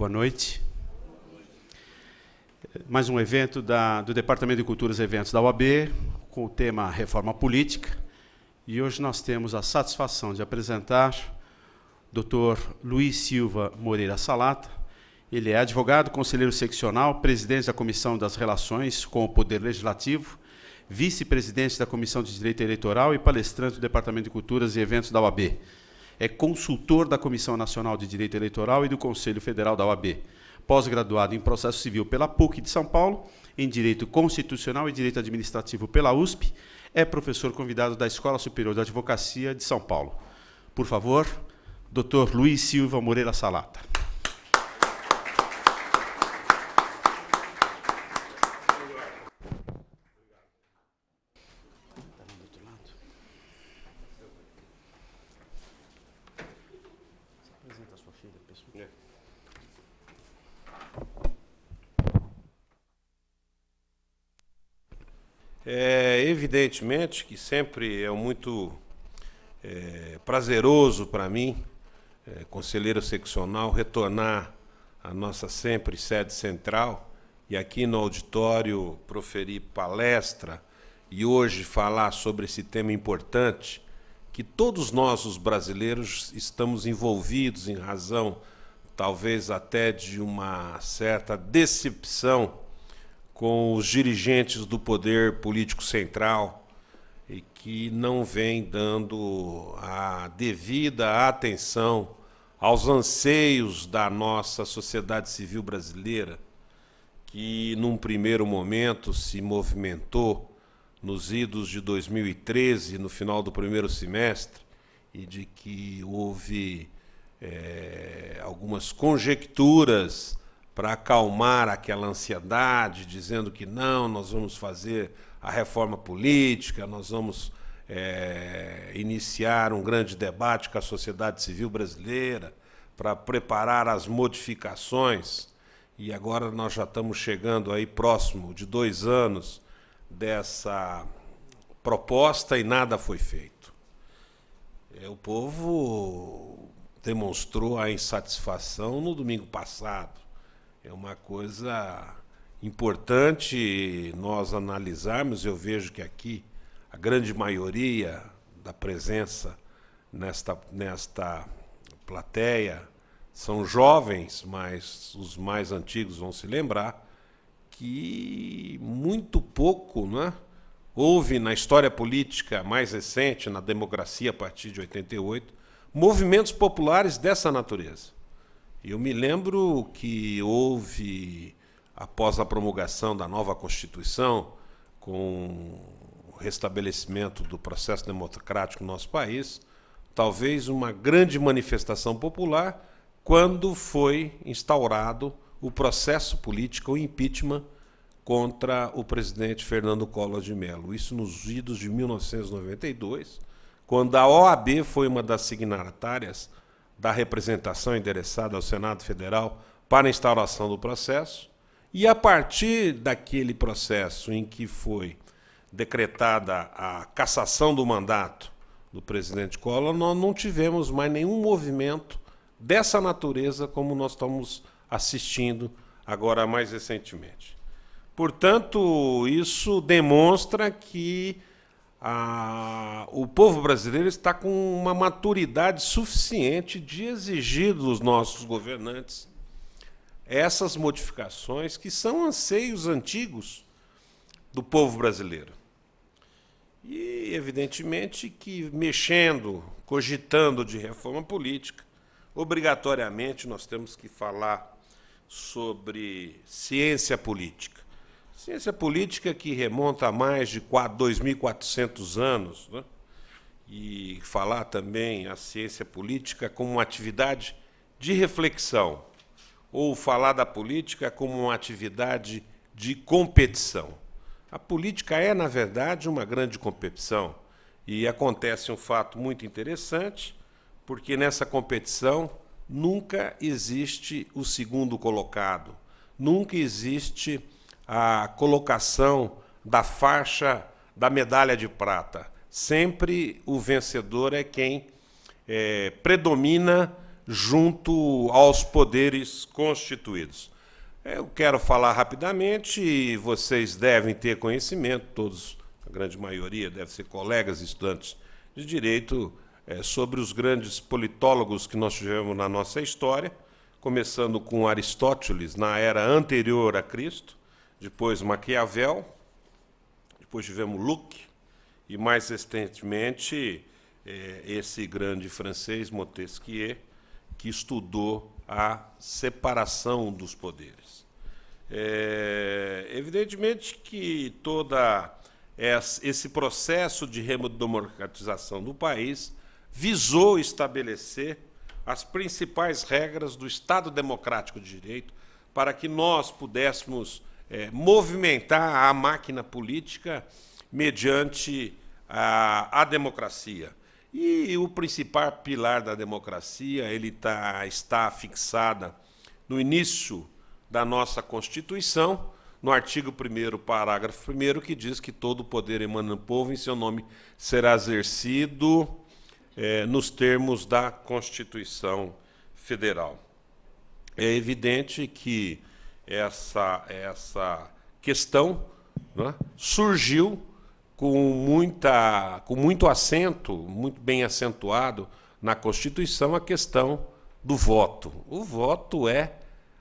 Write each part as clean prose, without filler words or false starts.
Boa noite. Mais um evento do Departamento de Culturas e Eventos da UAB, com o tema Reforma Política. E hoje nós temos a satisfação de apresentar o Dr. Luiz Silva Moreira Salata. Ele é advogado, conselheiro seccional, presidente da Comissão das Relações com o Poder Legislativo, vice-presidente da Comissão de Direito Eleitoral e palestrante do Departamento de Culturas e Eventos da UAB. É consultor da Comissão Nacional de Direito Eleitoral e do Conselho Federal da UAB. Pós-graduado em Processo Civil pela PUC de São Paulo, em Direito Constitucional e Direito Administrativo pela USP, é professor convidado da Escola Superior de Advocacia de São Paulo. Por favor, Dr. Luiz Silva Moreira Salata. Evidentemente que sempre é muito prazeroso para mim, conselheiro seccional, retornar à nossa sempre sede central e aqui no auditório proferir palestra e hoje falar sobre esse tema importante que todos nós, os brasileiros, estamos envolvidos em razão, talvez até de uma certa decepção com os dirigentes do poder político central e que não vem dando a devida atenção aos anseios da nossa sociedade civil brasileira, que num primeiro momento se movimentou nos idos de 2013, no final do primeiro semestre, e de que houve algumas conjecturas para acalmar aquela ansiedade, dizendo que não, nós vamos fazer a reforma política, nós vamos iniciar um grande debate com a sociedade civil brasileira para preparar as modificações. E agora nós já estamos chegando aí próximo de 2 anos dessa proposta e nada foi feito. O povo demonstrou a insatisfação no domingo passado. É uma coisa importante nós analisarmos. Eu vejo que aqui a grande maioria da presença nesta plateia são jovens, mas os mais antigos vão se lembrar que muito pouco, né, houve na história política mais recente, na democracia a partir de 88, movimentos populares dessa natureza. Eu me lembro que houve, após a promulgação da nova Constituição, com o restabelecimento do processo democrático no nosso país, talvez uma grande manifestação popular quando foi instaurado o processo político, o impeachment, contra o presidente Fernando Collor de Mello. Isso nos idos de 1992, quando a OAB foi uma das signatárias da representação endereçada ao Senado Federal para a instauração do processo, e a partir daquele processo em que foi decretada a cassação do mandato do presidente Collor, nós não tivemos mais nenhum movimento dessa natureza como nós estamos assistindo agora mais recentemente. Portanto, isso demonstra que o povo brasileiro está com uma maturidade suficiente de exigir dos nossos governantes essas modificações que são anseios antigos do povo brasileiro. E, evidentemente, que mexendo, cogitando de reforma política, obrigatoriamente nós temos que falar sobre ciência política. Ciência política que remonta a mais de 2.400 anos, né? E falar também a ciência política como uma atividade de reflexão, ou falar da política como uma atividade de competição. A política é, na verdade, uma grande competição, e acontece um fato muito interessante, porque nessa competição nunca existe o segundo colocado, nunca existe a colocação da faixa da medalha de prata. Sempre o vencedor é quem predomina junto aos poderes constituídos. Eu quero falar rapidamente, e vocês devem ter conhecimento, todos, a grande maioria, deve ser colegas e estudantes de direito, sobre os grandes politólogos que nós tivemos na nossa história, começando com Aristóteles, na era anterior a Cristo, depois Maquiavel, depois tivemos Locke, e mais recentemente esse grande francês, Montesquieu, que estudou a separação dos poderes. Evidentemente que todo esse processo de redemocratização do país visou estabelecer as principais regras do Estado Democrático de Direito para que nós pudéssemos movimentar a máquina política mediante a democracia. E o principal pilar da democracia está fixada no início da nossa Constituição, no artigo 1º, parágrafo 1º, que diz que todo o poder emana do povo, em seu nome será exercido nos termos da Constituição Federal. É evidente que essa questão, né, surgiu com muito acento, muito bem acentuado na Constituição, a questão do voto. O voto é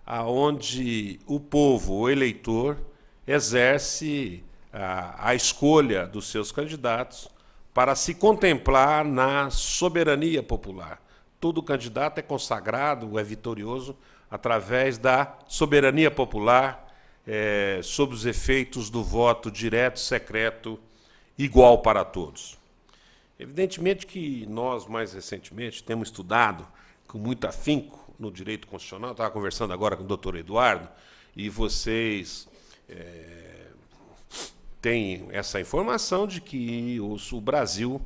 aonde o povo, o eleitor, exerce a escolha dos seus candidatos para se contemplar na soberania popular. Todo candidato é consagrado, é vitorioso, através da soberania popular, sob os efeitos do voto direto, secreto, igual para todos. Evidentemente que nós, mais recentemente, temos estudado com muito afinco no direito constitucional. Eu estava conversando agora com o doutor Eduardo, e vocês têm essa informação de que o Brasil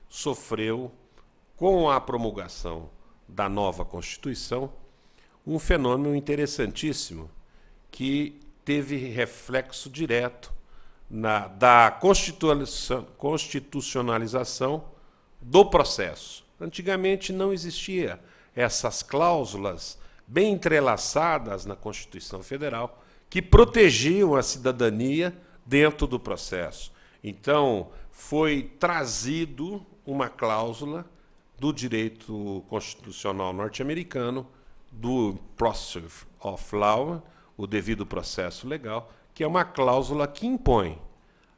sofreu, com a promulgação da nova Constituição, um fenômeno interessantíssimo que teve reflexo direto da constitucionalização do processo. Antigamente não existia essas cláusulas bem entrelaçadas na Constituição Federal que protegiam a cidadania dentro do processo. Então, foi trazido uma cláusula do direito constitucional norte-americano, do Process of Law, o devido processo legal, que é uma cláusula que impõe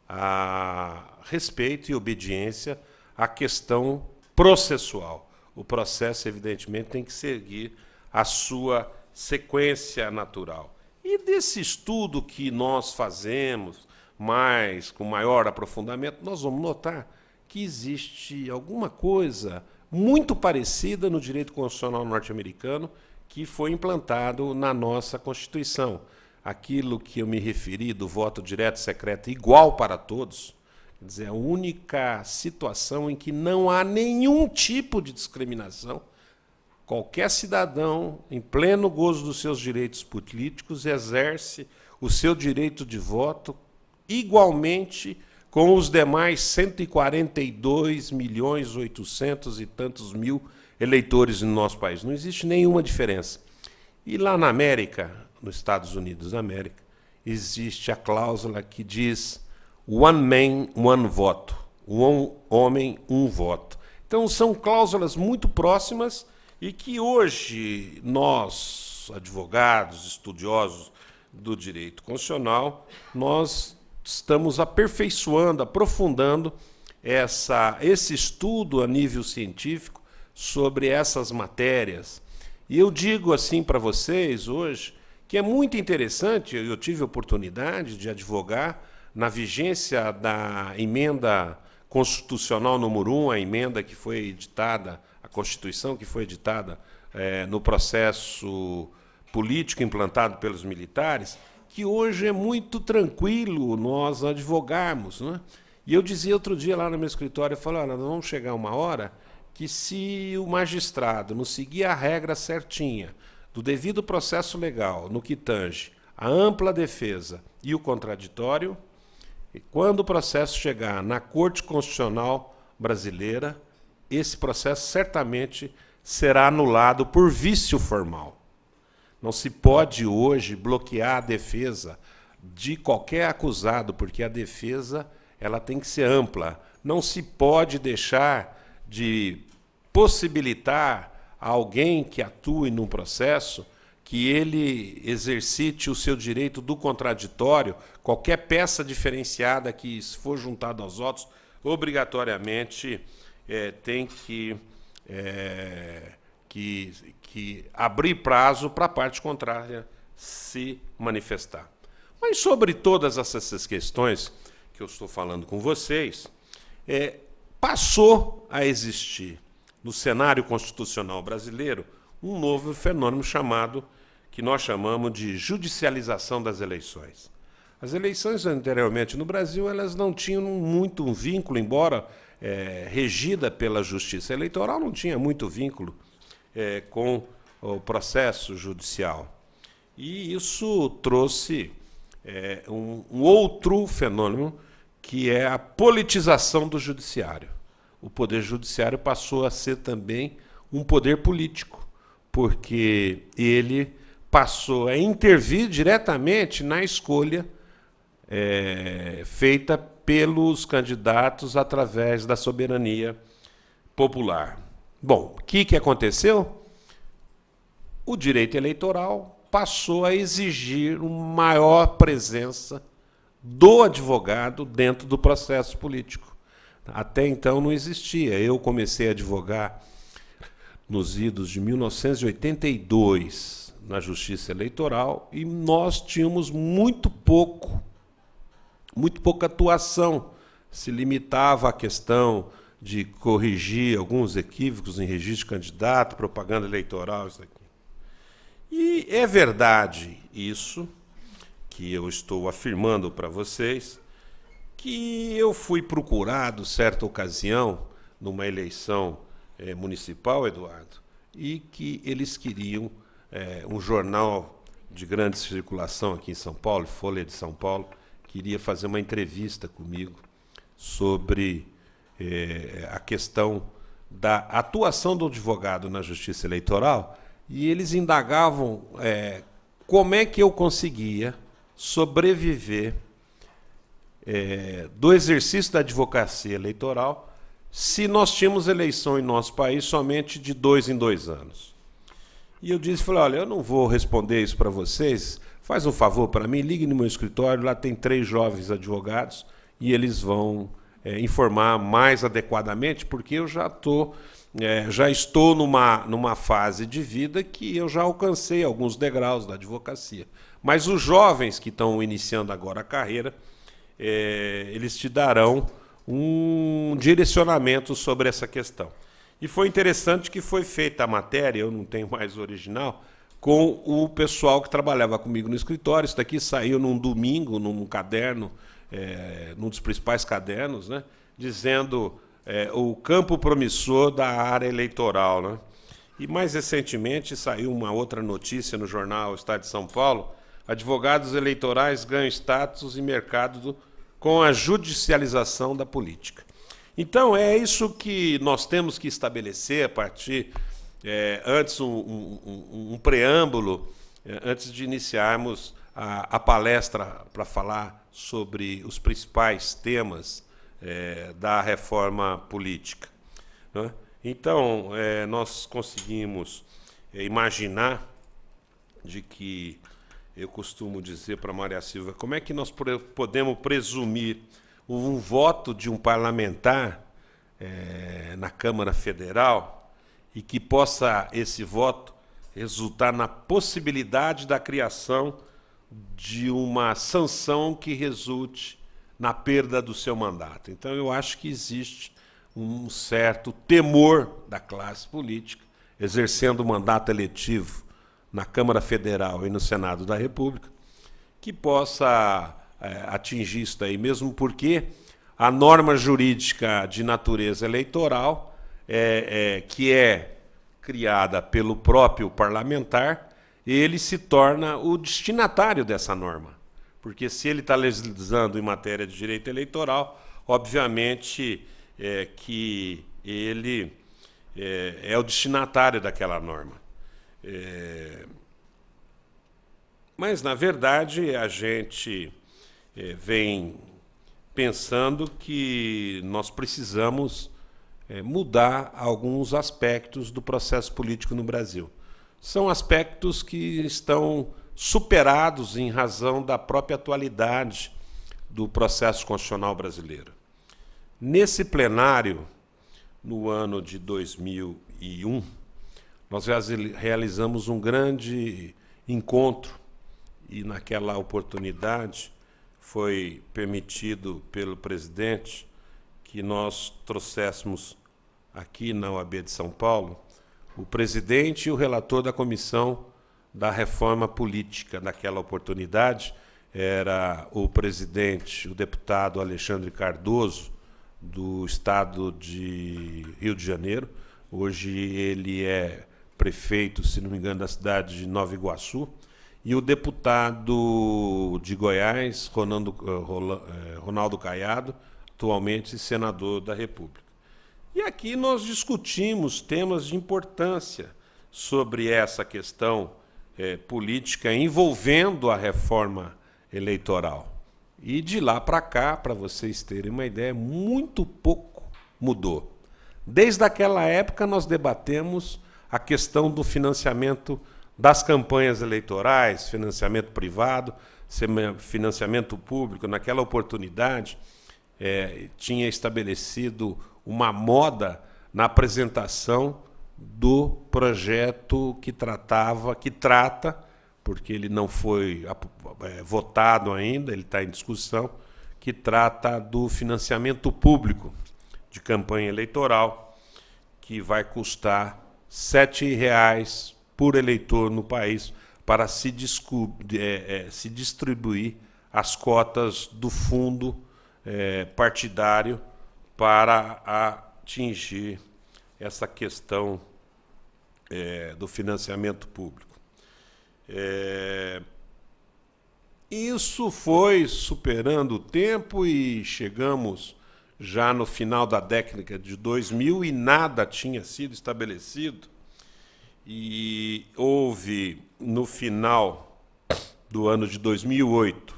a respeito e obediência à questão processual. O processo, evidentemente, tem que seguir a sua sequência natural. E desse estudo que nós fazemos, com maior aprofundamento, nós vamos notar que existe alguma coisa muito parecida no direito constitucional norte-americano que foi implantado na nossa Constituição. Aquilo que eu me referi do voto direto, secreto, igual para todos, quer dizer, a única situação em que não há nenhum tipo de discriminação. Qualquer cidadão, em pleno gozo dos seus direitos políticos, exerce o seu direito de voto igualmente com os demais 142.800.000 e tantos mil eleitores no nosso país. Não existe nenhuma diferença. E lá na América, nos Estados Unidos da América, existe a cláusula que diz one man, one voto. Um homem, um voto. Então, são cláusulas muito próximas e que hoje nós, advogados, estudiosos do direito constitucional, nós estamos aperfeiçoando, aprofundando esse estudo a nível científico sobre essas matérias. E eu digo assim para vocês hoje que é muito interessante, eu tive a oportunidade de advogar na vigência da emenda constitucional número 1, a emenda que foi editada, a Constituição que foi editada no processo político implantado pelos militares, que hoje é muito tranquilo nós advogarmos, né? E eu dizia outro dia lá no meu escritório, eu falei, olha, nós vamos chegar uma hora que se o magistrado não seguir a regra certinha do devido processo legal, no que tange a ampla defesa e o contraditório, e quando o processo chegar na Corte Constitucional Brasileira, esse processo certamente será anulado por vício formal. Não se pode hoje bloquear a defesa de qualquer acusado, porque a defesa ela tem que ser ampla. Não se pode deixar de possibilitar a alguém que atue num processo que ele exercite o seu direito do contraditório. Qualquer peça diferenciada que for juntada aos autos, obrigatoriamente tem que abrir prazo para a parte contrária se manifestar. Mas sobre todas essas questões que eu estou falando com vocês, passou a existir no cenário constitucional brasileiro um novo fenômeno que nós chamamos de judicialização das eleições. As eleições anteriormente no Brasil elas não tinham muito um vínculo, embora regida pela Justiça Eleitoral, não tinha muito vínculo com o processo judicial. E isso trouxe um outro fenômeno, que é a politização do judiciário. O poder judiciário passou a ser também um poder político, porque ele passou a intervir diretamente na escolha feita pelos candidatos através da soberania popular. Bom, o que aconteceu? O direito eleitoral passou a exigir uma maior presença do advogado dentro do processo político. Até então não existia. Eu comecei a advogar nos idos de 1982 na Justiça Eleitoral e nós tínhamos muito pouca atuação. Se limitava à questão de corrigir alguns equívocos em registro de candidato, propaganda eleitoral, isso aqui. E é verdade isso que eu estou afirmando para vocês, que eu fui procurado, certa ocasião, numa eleição municipal, Eduardo, e que eles queriam um jornal de grande circulação aqui em São Paulo, Folha de São Paulo, queria fazer uma entrevista comigo sobre a questão da atuação do advogado na Justiça Eleitoral, e eles indagavam como é que eu conseguia sobreviver do exercício da advocacia eleitoral se nós tínhamos eleição em nosso país somente de 2 em 2 anos. E eu falei, olha, eu não vou responder isso para vocês, faz um favor para mim, ligue no meu escritório, lá tem 3 jovens advogados e eles vão informar mais adequadamente, porque eu já estou numa fase de vida que eu já alcancei alguns degraus da advocacia. Mas os jovens que estão iniciando agora a carreira, eles te darão um direcionamento sobre essa questão. E foi interessante que foi feita a matéria, eu não tenho mais o original, com o pessoal que trabalhava comigo no escritório. Isso daqui saiu num domingo, num caderno, num dos principais cadernos, né, dizendo o campo promissor da área eleitoral, né? E mais recentemente saiu uma outra notícia no jornal Estado de São Paulo: advogados eleitorais ganham status e mercado com a judicialização da política. Então, é isso que nós temos que estabelecer a partir, antes um preâmbulo, antes de iniciarmos a palestra para falar sobre os principais temas da reforma política, né? Então, nós conseguimos imaginar de que, eu costumo dizer para Maria Silva, como é que nós podemos presumir um voto de um parlamentar na Câmara Federal e que possa esse voto resultar na possibilidade da criação de uma sanção que resulte na perda do seu mandato. Então, eu acho que existe um certo temor da classe política, exercendo o mandato eletivo na Câmara Federal e no Senado da República, que possa atingir isso daí, mesmo porque a norma jurídica de natureza eleitoral, que é criada pelo próprio parlamentar, ele se torna o destinatário dessa norma. Porque se ele está legislando em matéria de direito eleitoral, obviamente que ele é o destinatário daquela norma. Mas, na verdade, a gente vem pensando que nós precisamos mudar alguns aspectos do processo político no Brasil. São aspectos que estão superados em razão da própria atualidade do processo constitucional brasileiro. Nesse plenário, no ano de 2001, nós realizamos um grande encontro e, naquela oportunidade, foi permitido pelo presidente que nós trouxéssemos aqui na OAB de São Paulo o presidente e o relator da comissão da reforma política. Naquela oportunidade, era o presidente, o deputado Alexandre Cardoso, do estado de Rio de Janeiro. Hoje ele é prefeito, se não me engano, da cidade de Nova Iguaçu. E o deputado de Goiás, Ronaldo Caiado, atualmente senador da República. E aqui nós discutimos temas de importância sobre essa questão política envolvendo a reforma eleitoral. E de lá para cá, para vocês terem uma ideia, muito pouco mudou. Desde aquela época nós debatemos a questão do financiamento das campanhas eleitorais, financiamento privado, financiamento público. Naquela oportunidade, tinha estabelecido uma moda na apresentação do projeto que trata, porque ele não foi votado ainda, ele está em discussão, que trata do financiamento público de campanha eleitoral, que vai custar R$ 7 por eleitor no país para se distribuir as cotas do fundo partidário para atingir essa questão do financiamento público. Isso foi superando o tempo e chegamos já no final da década de 2000 e nada tinha sido estabelecido. E houve, no final do ano de 2008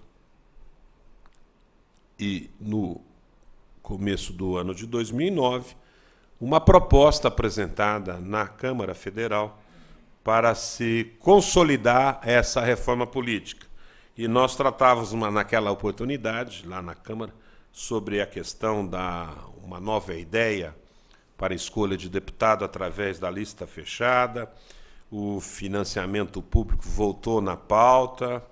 e no começo do ano de 2009, uma proposta apresentada na Câmara Federal para se consolidar essa reforma política. E nós tratávamos naquela oportunidade, lá na Câmara, sobre a questão uma nova ideia para a escolha de deputado através da lista fechada. O financiamento público voltou na pauta,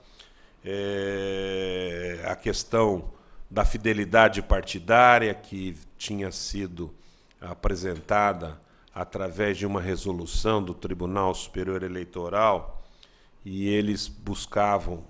a questão da fidelidade partidária, que tinha sido apresentada através de uma resolução do Tribunal Superior Eleitoral, e eles buscavam,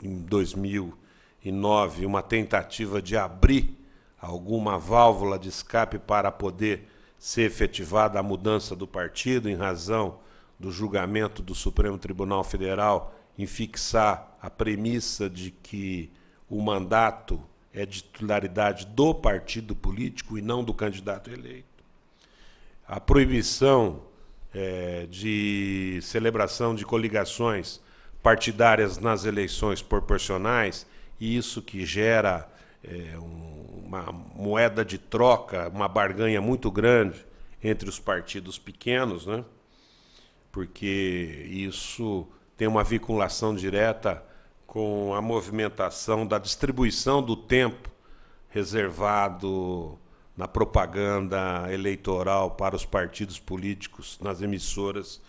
em 2009, uma tentativa de abrir alguma válvula de escape para poder ser efetivada a mudança do partido, em razão do julgamento do Supremo Tribunal Federal em fixar a premissa de que o mandato é de titularidade do partido político e não do candidato eleito. A proibição de celebração de coligações partidárias nas eleições proporcionais, e isso que gera uma moeda de troca, uma barganha muito grande entre os partidos pequenos, né? Porque isso tem uma vinculação direta com a movimentação da distribuição do tempo reservado na propaganda eleitoral para os partidos políticos nas emissoras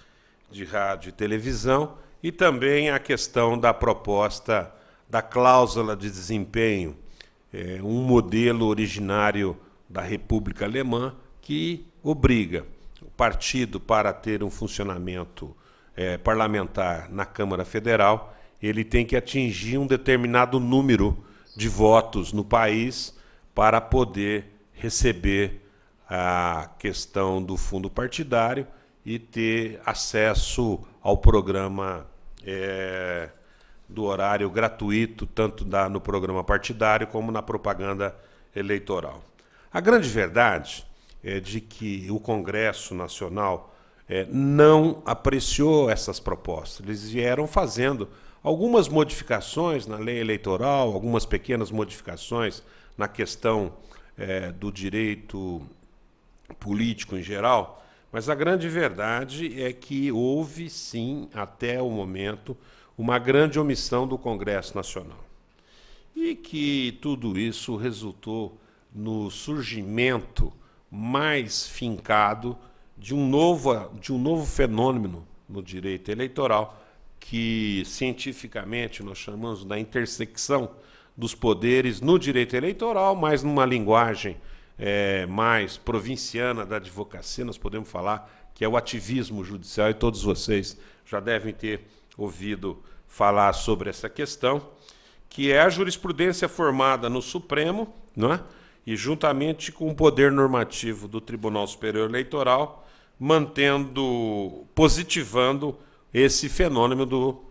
de rádio e televisão, e também a questão da proposta da cláusula de desempenho, um modelo originário da República Alemã que obriga o partido, para ter um funcionamento parlamentar na Câmara Federal, ele tem que atingir um determinado número de votos no país para poder receber a questão do fundo partidário e ter acesso ao programa do horário gratuito, tanto no programa partidário como na propaganda eleitoral. A grande verdade de que o Congresso Nacional não apreciou essas propostas. Eles vieram fazendo algumas modificações na lei eleitoral, algumas pequenas modificações na questão do direito político em geral, mas a grande verdade é que houve, sim, até o momento, uma grande omissão do Congresso Nacional. E que tudo isso resultou no surgimento mais fincado de um novo fenômeno no direito eleitoral, que cientificamente nós chamamos da intersecção dos poderes no direito eleitoral, mas numa linguagem mais provinciana da advocacia, nós podemos falar que é o ativismo judicial, e todos vocês já devem ter ouvido falar sobre essa questão, que é a jurisprudência formada no Supremo, não é? E juntamente com o poder normativo do Tribunal Superior Eleitoral, positivando esse fenômeno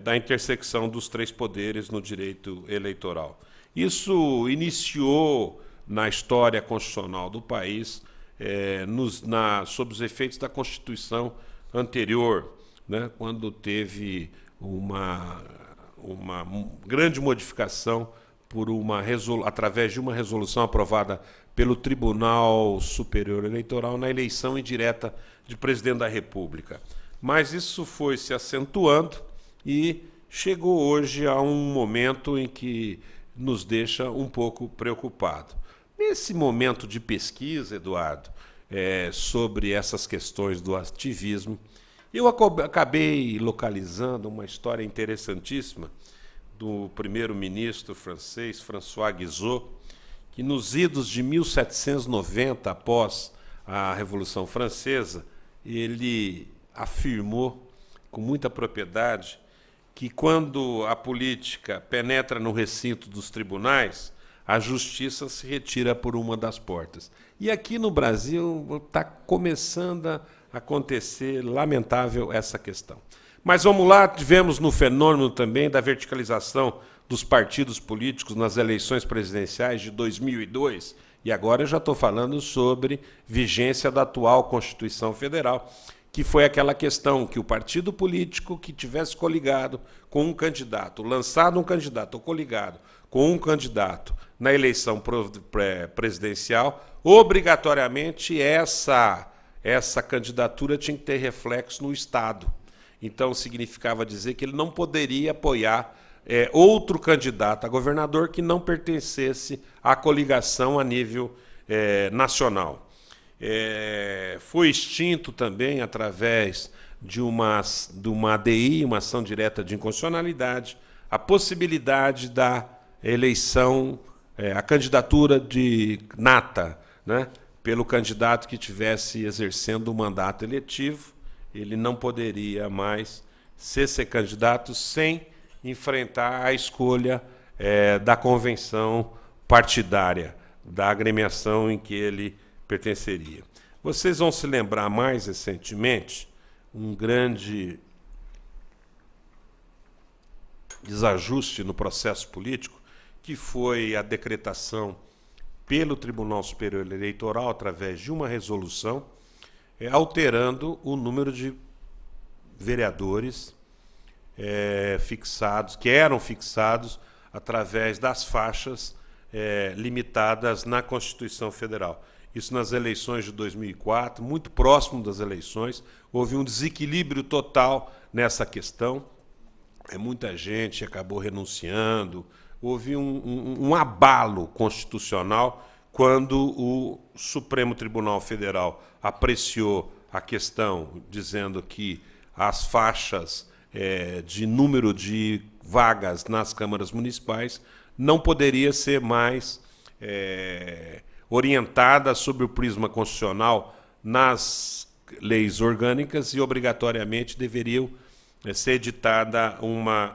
da intersecção dos três poderes no direito eleitoral. Isso iniciou na história constitucional do país, sob os efeitos da Constituição anterior, né, quando teve uma grande modificação através de uma resolução aprovada pelo Tribunal Superior Eleitoral na eleição indireta de presidente da República. Mas isso foi se acentuando e chegou hoje a um momento em que nos deixa um pouco preocupados. Nesse momento de pesquisa, Eduardo, sobre essas questões do ativismo, eu acabei localizando uma história interessantíssima do primeiro-ministro francês, François Guizot, que nos idos de 1790, após a Revolução Francesa, ele afirmou com muita propriedade que quando a política penetra no recinto dos tribunais, a justiça se retira por uma das portas. E aqui no Brasil está começando a acontecer, lamentável, essa questão. Mas vamos lá, tivemos no fenômeno também da verticalização dos partidos políticos nas eleições presidenciais de 2002, e agora eu já estou falando sobre vigência da atual Constituição Federal, que foi aquela questão que o partido político que tivesse coligado com um candidato, lançado um candidato ou coligado com um candidato na eleição presidencial, obrigatoriamente essa candidatura tinha que ter reflexo no Estado. Então, significava dizer que ele não poderia apoiar outro candidato a governador que não pertencesse à coligação a nível nacional. Foi extinto também, através de uma ADI, uma ação direta de inconstitucionalidade, a possibilidade da eleição, a candidatura de nata, né, pelo candidato que estivesse exercendo o mandato eletivo. Ele não poderia mais ser candidato sem enfrentar a escolha da convenção partidária, da agremiação em que ele pertenceria. Vocês vão se lembrar mais recentemente um grande desajuste no processo político, que foi a decretação pelo Tribunal Superior Eleitoral, através de uma resolução, alterando o número de vereadores que eram fixados através das faixas limitadas na Constituição Federal. Isso nas eleições de 2004, muito próximo das eleições, houve um desequilíbrio total nessa questão. Muita gente acabou renunciando, houve um abalo constitucional quando o Supremo Tribunal Federal apreciou a questão, dizendo que as faixas de número de vagas nas câmaras municipais não poderia ser mais orientada sob o prisma constitucional nas leis orgânicas e obrigatoriamente deveriam ser editada uma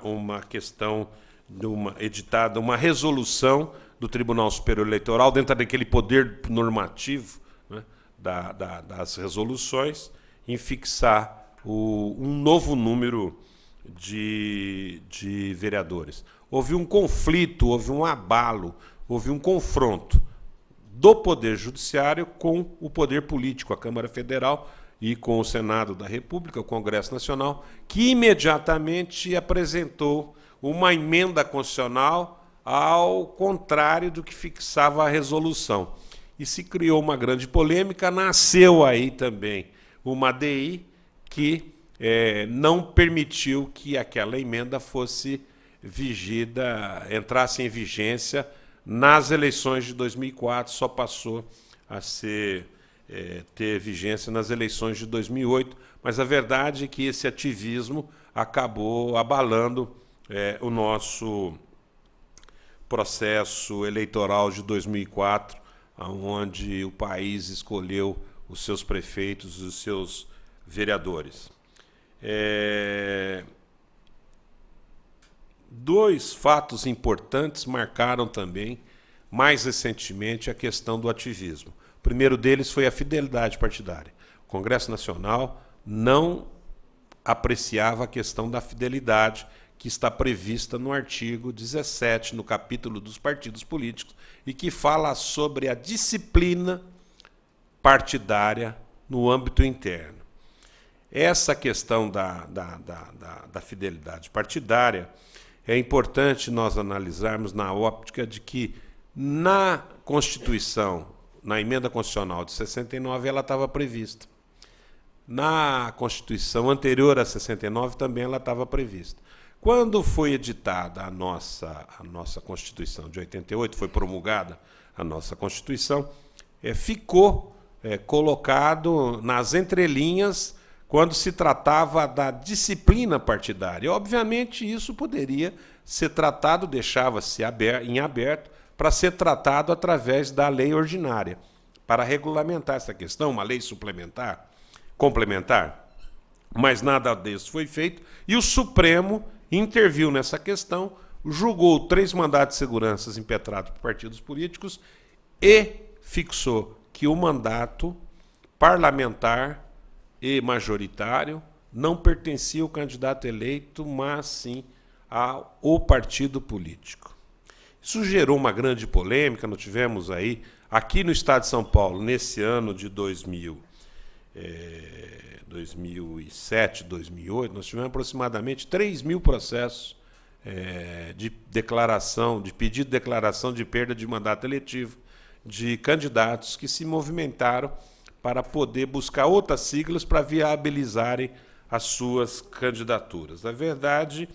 resolução do Tribunal Superior Eleitoral, dentro daquele poder normativo, né, das resoluções, em fixar um novo número de vereadores. Houve um conflito, houve um abalo, houve um confronto do Poder Judiciário com o poder político, a Câmara Federal e com o Senado da República, o Congresso Nacional, que imediatamente apresentou uma emenda constitucional ao contrário do que fixava a resolução. E se criou uma grande polêmica, nasceu aí também uma ADI que não permitiu que aquela emenda fosse vigida, entrasse em vigência nas eleições de 2004, só passou a ter vigência nas eleições de 2008, mas a verdade é que esse ativismo acabou abalando o nosso processo eleitoral de 2004, onde o país escolheu os seus prefeitos e os seus vereadores. Dois fatos importantes marcaram também, mais recentemente, a questão do ativismo. O primeiro deles foi a fidelidade partidária. O Congresso Nacional não apreciava a questão da fidelidade que está prevista no artigo 17, no capítulo dos partidos políticos, e que fala sobre a disciplina partidária no âmbito interno. Essa questão da fidelidade partidária é importante nós analisarmos na óptica de que na Constituição, na emenda constitucional de 69, ela estava prevista. Na Constituição anterior a 69 também ela estava prevista. Quando foi editada a nossa Constituição de 88, foi promulgada a nossa Constituição, ficou colocado nas entrelinhas quando se tratava da disciplina partidária. Obviamente, isso poderia ser tratado, deixava-se em aberto, para ser tratado através da lei ordinária, para regulamentar essa questão, uma lei suplementar, complementar. Mas nada disso foi feito, e o Supremo interviu nessa questão, julgou 3 mandatos de segurança impetrados por partidos políticos e fixou que o mandato parlamentar e majoritário não pertencia ao candidato eleito, mas sim ao partido político. Isso gerou uma grande polêmica. Nós tivemos aí, aqui no estado de São Paulo, nesse ano de 2007, 2008, nós tivemos aproximadamente 3.000 processos de pedido de declaração de perda de mandato eletivo de candidatos que se movimentaram para poder buscar outras siglas para viabilizarem as suas candidaturas. A verdade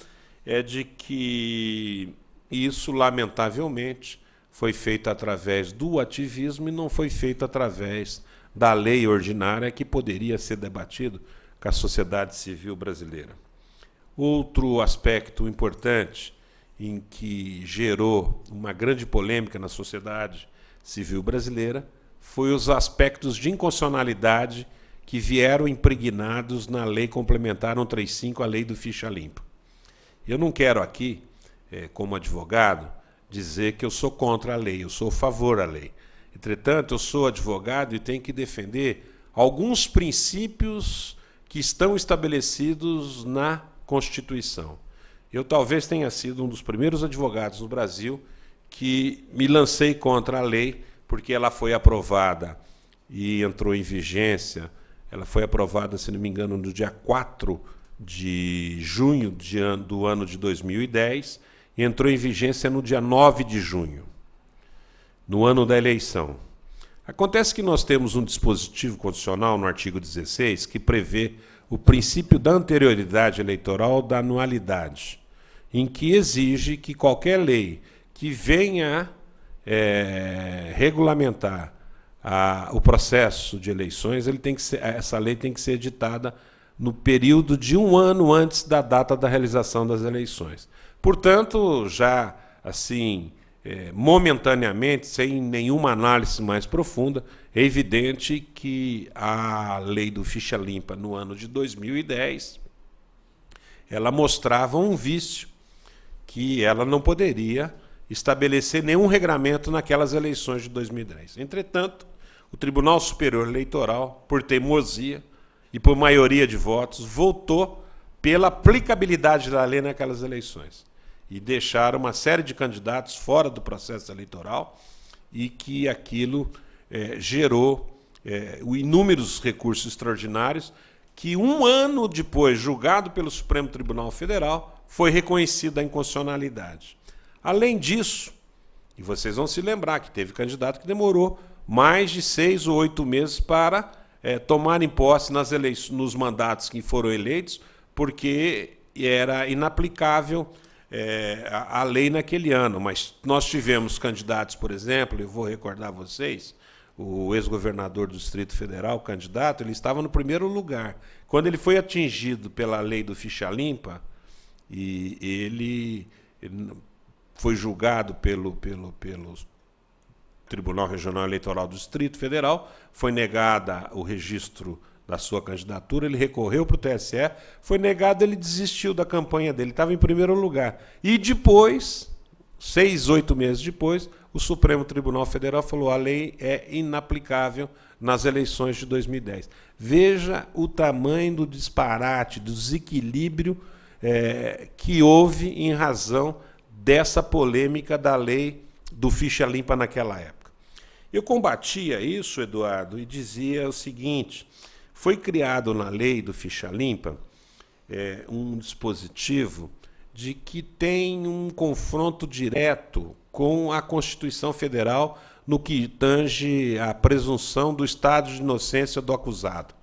é de que isso, lamentavelmente, foi feito através do ativismo e não foi feito através da lei ordinária que poderia ser debatido com a sociedade civil brasileira. Outro aspecto importante em que gerou uma grande polêmica na sociedade civil brasileira foi os aspectos de inconstitucionalidade que vieram impregnados na Lei Complementar 135, a Lei do Ficha Limpa. Eu não quero aqui, como advogado, dizer que eu sou contra a lei, eu sou a favor da lei. Entretanto, eu sou advogado e tenho que defender alguns princípios que estão estabelecidos na Constituição. Eu talvez tenha sido um dos primeiros advogados no Brasil que me lancei contra a lei, porque ela foi aprovada e entrou em vigência. Ela foi aprovada, se não me engano, no dia 4 de junho do ano de 2010 e entrou em vigência no dia 9 de junho, no ano da eleição. Acontece que nós temos um dispositivo constitucional no artigo 16 que prevê o princípio da anterioridade eleitoral da anualidade, em que exige que qualquer lei que venha regulamentar o processo de eleições, essa lei tem que ser editada no período de 1 ano antes da data da realização das eleições. Portanto, já assim, momentaneamente, sem nenhuma análise mais profunda, é evidente que a lei do Ficha Limpa no ano de 2010 ela mostrava um vício, que ela não poderia estabelecer nenhum regramento naquelas eleições de 2010. Entretanto, o Tribunal Superior Eleitoral, por teimosia e por maioria de votos, votou pela aplicabilidade da lei naquelas eleições e deixaram uma série de candidatos fora do processo eleitoral e que aquilo gerou inúmeros recursos extraordinários que, um ano depois, julgado pelo Supremo Tribunal Federal, foi reconhecida a inconstitucionalidade. Além disso, e vocês vão se lembrar que teve candidato que demorou mais de 6 ou 8 meses para tomarem posse nos mandatos que foram eleitos, porque era inaplicável a lei naquele ano. Mas nós tivemos candidatos, por exemplo, eu vou recordar a vocês, o ex-governador do Distrito Federal, o candidato, ele estava no primeiro lugar. Quando ele foi atingido pela lei do ficha limpa, e ele foi julgado pelo Tribunal Regional Eleitoral do Distrito Federal, foi negada o registro da sua candidatura, ele recorreu para o TSE, foi negado, ele desistiu da campanha dele, estava em primeiro lugar. E depois, 6, 8 meses depois, o Supremo Tribunal Federal falou: a lei é inaplicável nas eleições de 2010. Veja o tamanho do disparate, do desequilíbrio que houve em razão dessa polêmica da lei do ficha limpa naquela época. Eu combatia isso, Eduardo, e dizia o seguinte: foi criado na lei do ficha limpa um dispositivo de que tem um confronto direto com a Constituição Federal no que tange à presunção do estado de inocência do acusado.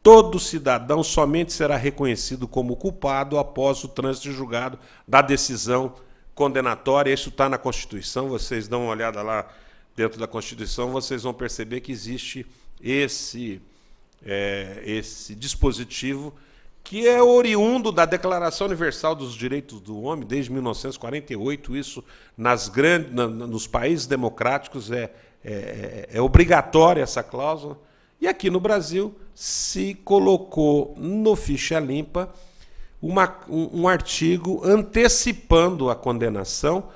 Todo cidadão somente será reconhecido como culpado após o trânsito julgado da decisão condenatória. Isso está na Constituição, vocês dão uma olhada lá dentro da Constituição, vocês vão perceber que existe esse dispositivo que é oriundo da Declaração Universal dos Direitos do Homem, desde 1948, isso nos países democráticos é obrigatória essa cláusula, e aqui no Brasil se colocou no ficha limpa um artigo antecipando a condenação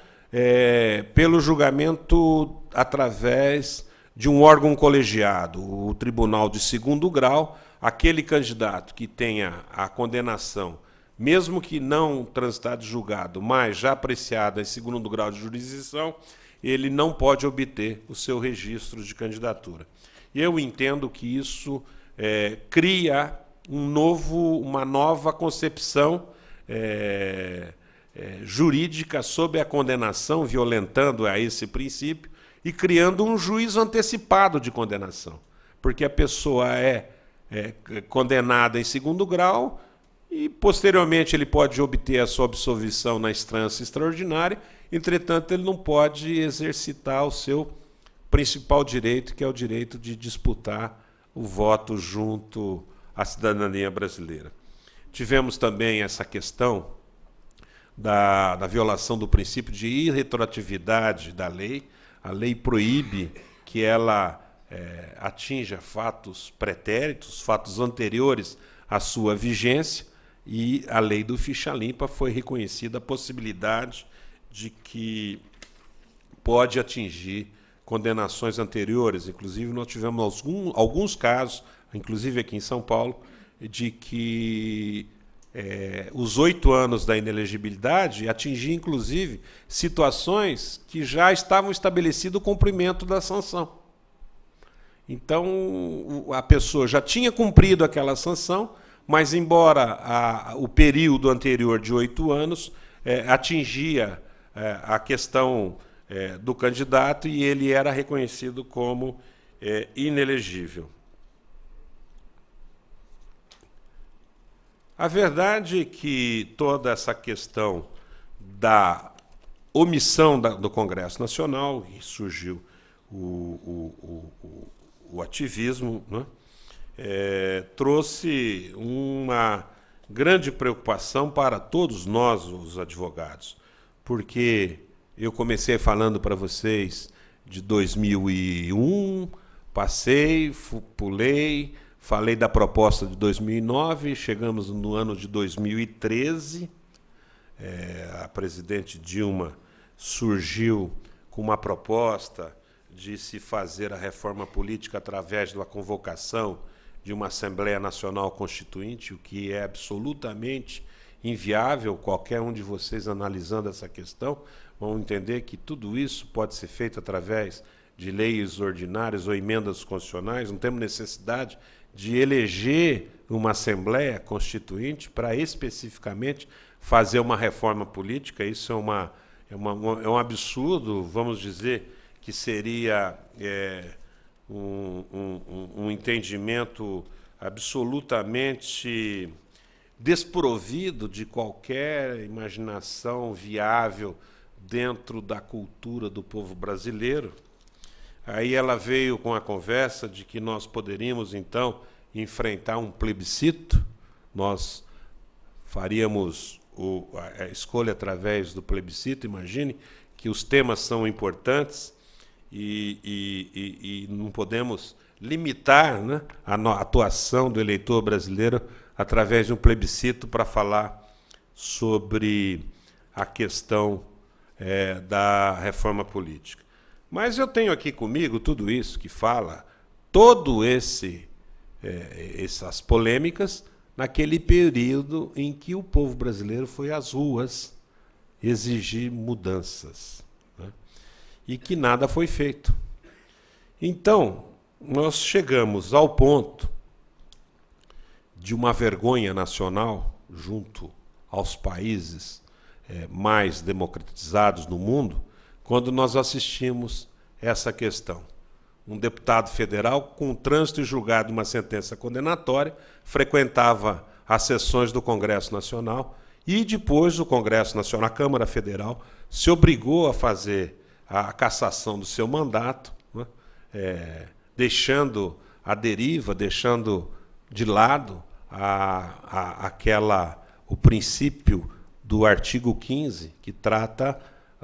pelo julgamento através de um órgão colegiado, o Tribunal de Segundo Grau. Aquele candidato que tenha a condenação, mesmo que não transitado julgado, mas já apreciada em segundo grau de jurisdição, ele não pode obter o seu registro de candidatura. Eu entendo que isso cria uma nova concepção jurídica sobre a condenação, violentando a esse princípio e criando um juízo antecipado de condenação, porque a pessoa é condenada em segundo grau e, posteriormente, ele pode obter a sua absolvição na instância extraordinária, entretanto, ele não pode exercitar o seu principal direito, que é o direito de disputar o voto junto à cidadania brasileira. Tivemos também essa questão da violação do princípio de irretroatividade da lei. A lei proíbe que ela atinja fatos pretéritos, fatos anteriores à sua vigência, e a lei do ficha limpa foi reconhecida a possibilidade de que pode atingir condenações anteriores. Inclusive, nós tivemos alguns casos, inclusive aqui em São Paulo, de que os 8 anos da inelegibilidade atingiam, inclusive, situações que já estavam estabelecido o cumprimento da sanção. Então, a pessoa já tinha cumprido aquela sanção, mas, embora o período anterior de 8 anos atingia a questão do candidato, e ele era reconhecido como inelegível. A verdade é que toda essa questão da omissão do Congresso Nacional, e surgiu o ativismo, né, trouxe uma grande preocupação para todos nós, os advogados, porque eu comecei falando para vocês de 2001, passei, pulei, falei da proposta de 2009, chegamos no ano de 2013, a presidente Dilma surgiu com uma proposta de se fazer a reforma política através da convocação de uma Assembleia Nacional Constituinte, o que é absolutamente inviável. Qualquer um de vocês analisando essa questão vão entender que tudo isso pode ser feito através de leis ordinárias ou emendas constitucionais, não temos necessidade de eleger uma Assembleia Constituinte para especificamente fazer uma reforma política. Isso é um absurdo, vamos dizer, que seria um entendimento absolutamente desprovido de qualquer imaginação viável dentro da cultura do povo brasileiro. Aí ela veio com a conversa de que nós poderíamos, então, enfrentar um plebiscito, nós faríamos a escolha através do plebiscito. Imagine que os temas são importantes e não podemos limitar, né, a atuação do eleitor brasileiro através de um plebiscito para falar sobre a questão da reforma política. Mas eu tenho aqui comigo tudo isso que fala, essas polêmicas, naquele período em que o povo brasileiro foi às ruas exigir mudanças, né? E que nada foi feito. Então, nós chegamos ao ponto de uma vergonha nacional junto aos países mais democratizados no mundo, quando nós assistimos essa questão. Um deputado federal, com trânsito e julgado de uma sentença condenatória, frequentava as sessões do Congresso Nacional e depois o Congresso Nacional, a Câmara Federal, se obrigou a fazer a cassação do seu mandato, né, deixando a deriva, deixando de lado o princípio do artigo 15, que trata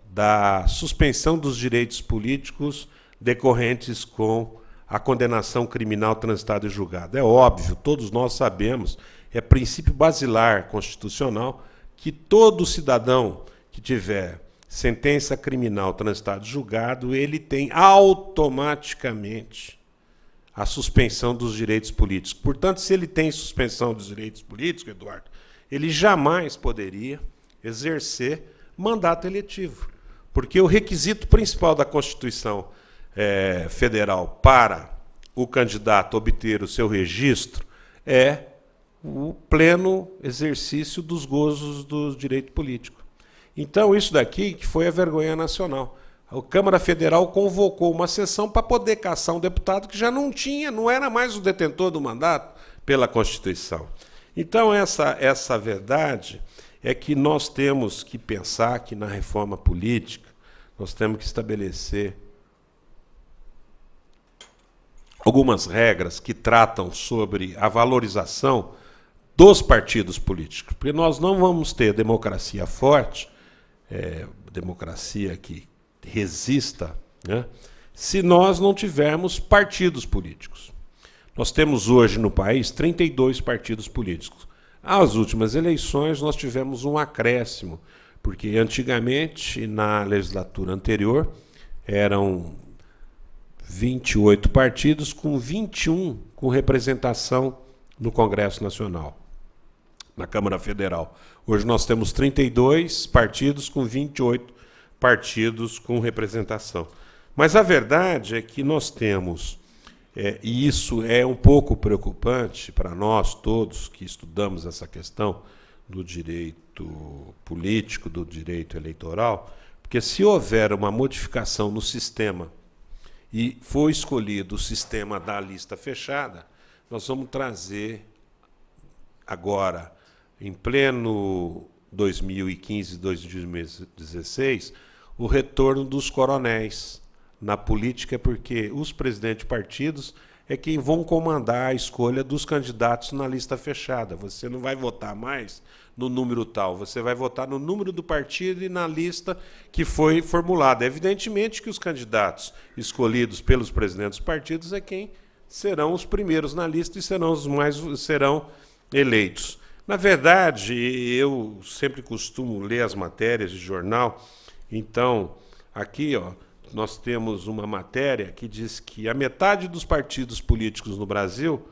da suspensão dos direitos políticos decorrentes com a condenação criminal transitada e julgada. É óbvio, todos nós sabemos, é princípio basilar constitucional que todo cidadão que tiver sentença criminal transitada e julgado, ele tem automaticamente a suspensão dos direitos políticos. Portanto, se ele tem suspensão dos direitos políticos, Eduardo, ele jamais poderia exercer mandato eletivo, porque o requisito principal da Constituição Federal para o candidato obter o seu registro é o pleno exercício dos gozos do direito político. Então, isso daqui que foi a vergonha nacional. A Câmara Federal convocou uma sessão para poder caçar um deputado que já não era mais o detentor do mandato pela Constituição. Então, essa verdade é que nós temos que pensar que na reforma política nós temos que estabelecer algumas regras que tratam sobre a valorização dos partidos políticos, porque nós não vamos ter democracia forte, democracia que resista, né, se nós não tivermos partidos políticos. Nós temos hoje no país 32 partidos políticos. Às últimas eleições nós tivemos um acréscimo, porque antigamente, na legislatura anterior, eram 28 partidos, com 21 com representação no Congresso Nacional, na Câmara Federal. Hoje nós temos 32 partidos com 28 partidos com representação. Mas a verdade é que nós temos, e isso é um pouco preocupante para nós todos que estudamos essa questão do direito político, do direito eleitoral, porque se houver uma modificação no sistema e for escolhido o sistema da lista fechada, nós vamos trazer agora, em pleno 2015 e 2016, o retorno dos coronéis na política, porque os presidentes de partidos é quem vão comandar a escolha dos candidatos na lista fechada. Você não vai votar mais no número tal, você vai votar no número do partido e na lista que foi formulada. Evidentemente que os candidatos escolhidos pelos presidentes dos partidos é quem serão os primeiros na lista e serão eleitos. Na verdade, eu sempre costumo ler as matérias de jornal. Então, aqui, nós temos uma matéria que diz que a metade dos partidos políticos no Brasil,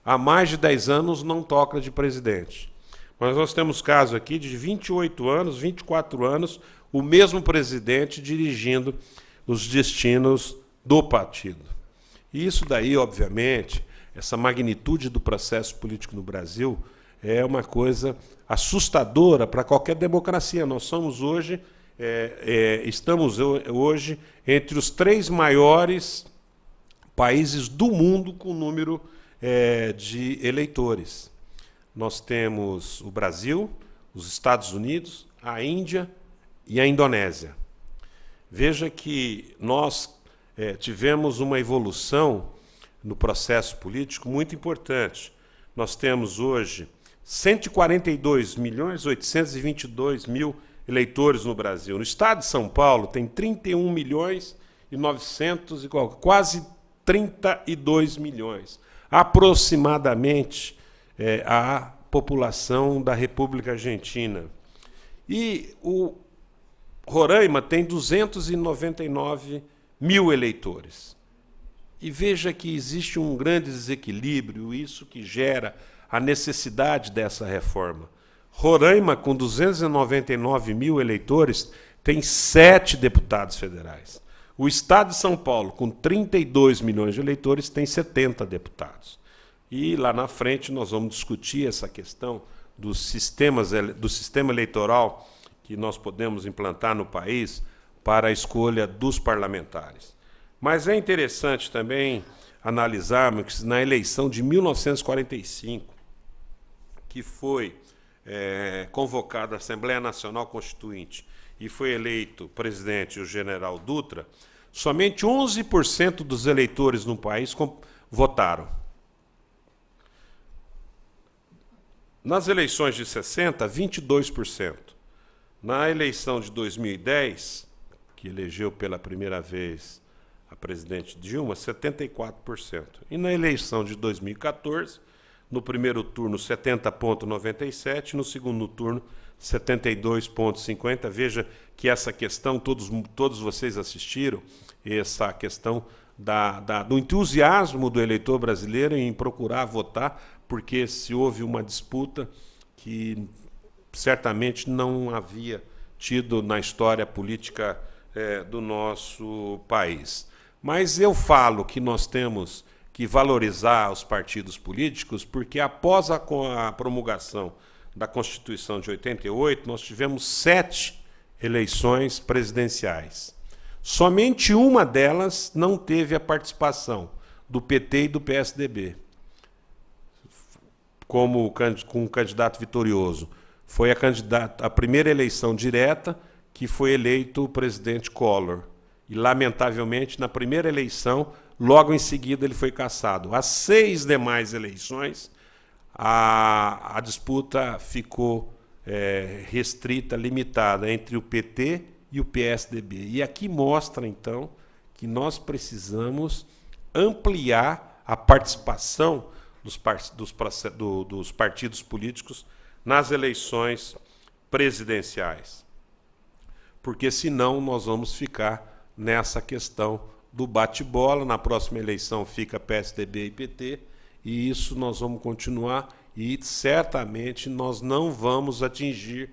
há mais de 10 anos, não toca de presidente. Mas nós temos caso aqui de 28 anos, 24 anos, o mesmo presidente dirigindo os destinos do partido. E isso daí, obviamente, essa magnitude do processo político no Brasil é uma coisa assustadora para qualquer democracia. Nós somos hoje, estamos hoje entre os 3 maiores países do mundo com número de eleitores. Nós temos o Brasil, os Estados Unidos, a Índia e a Indonésia. Veja que nós tivemos uma evolução no processo político muito importante. Nós temos hoje 142.822.000 eleitores no Brasil. No estado de São Paulo tem 31.900.000, quase 32 milhões, aproximadamente a população da República Argentina. E o Roraima tem 299.000 eleitores. E veja que existe um grande desequilíbrio, isso que gera a necessidade dessa reforma. Roraima, com 299.000 eleitores, tem 7 deputados federais. O estado de São Paulo, com 32 milhões de eleitores, tem 70 deputados. E lá na frente nós vamos discutir essa questão do sistema eleitoral que nós podemos implantar no país para a escolha dos parlamentares. Mas é interessante também analisarmos que na eleição de 1945, que foi convocada a Assembleia Nacional Constituinte e foi eleito presidente o general Dutra, somente 11% dos eleitores no país votaram. Nas eleições de 60, 22%. Na eleição de 2010, que elegeu pela primeira vez a presidente Dilma, 74%. E na eleição de 2014, no primeiro turno, 70,97%, no segundo turno, 72,50%. Veja que essa questão, todos vocês assistiram, essa questão do entusiasmo do eleitor brasileiro em procurar votar, porque se houve uma disputa que certamente não havia tido na história política do nosso país. Mas eu falo que nós temos que valorizar os partidos políticos, porque após a promulgação da Constituição de 88, nós tivemos 7 eleições presidenciais. Somente uma delas não teve a participação do PT e do PSDB, com um candidato vitorioso. Foi a primeira eleição direta que foi eleito o presidente Collor. E, lamentavelmente, na primeira eleição, logo em seguida, ele foi cassado. As 6 demais eleições, a disputa ficou restrita, limitada entre o PT e o PSDB. E aqui mostra, então, que nós precisamos ampliar a participação dos partidos políticos nas eleições presidenciais. Porque, senão, nós vamos ficar nessa questão do bate-bola. Na próxima eleição fica PSDB e PT, e isso nós vamos continuar, e certamente nós não vamos atingir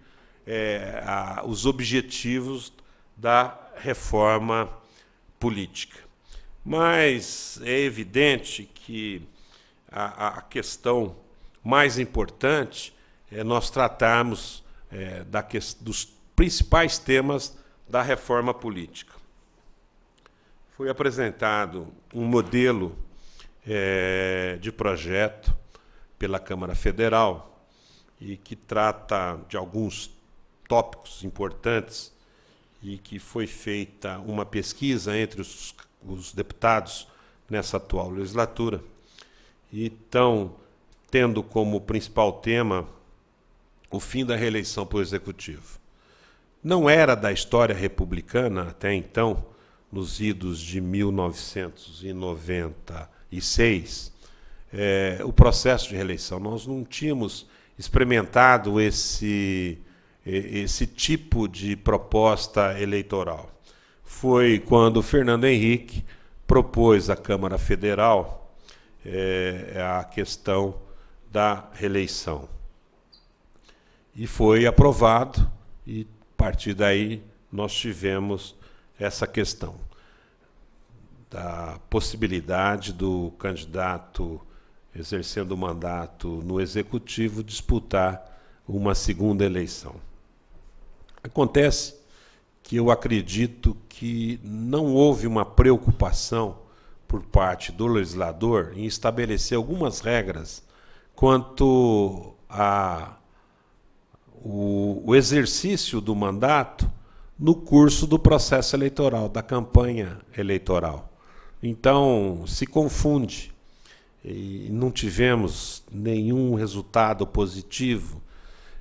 os objetivos da reforma política. Mas é evidente que a questão mais importante é nós tratarmos dos principais temas da reforma política. Foi apresentado um modelo de projeto pela Câmara Federal e que trata de alguns tópicos importantes e que foi feita uma pesquisa entre os deputados nessa atual legislatura. E estão tendo como principal tema o fim da reeleição para o Executivo. Não era da história republicana até então, nos idos de 1996, o processo de reeleição. Nós não tínhamos experimentado esse tipo de proposta eleitoral. Foi quando o Fernando Henrique propôs à Câmara Federal a questão da reeleição. E foi aprovado, e a partir daí nós tivemos essa questão da possibilidade do candidato exercendo o mandato no Executivo disputar uma segunda eleição. Acontece que eu acredito que não houve uma preocupação por parte do legislador em estabelecer algumas regras quanto o exercício do mandato no curso do processo eleitoral, da campanha eleitoral. Então, se confunde. E não tivemos nenhum resultado positivo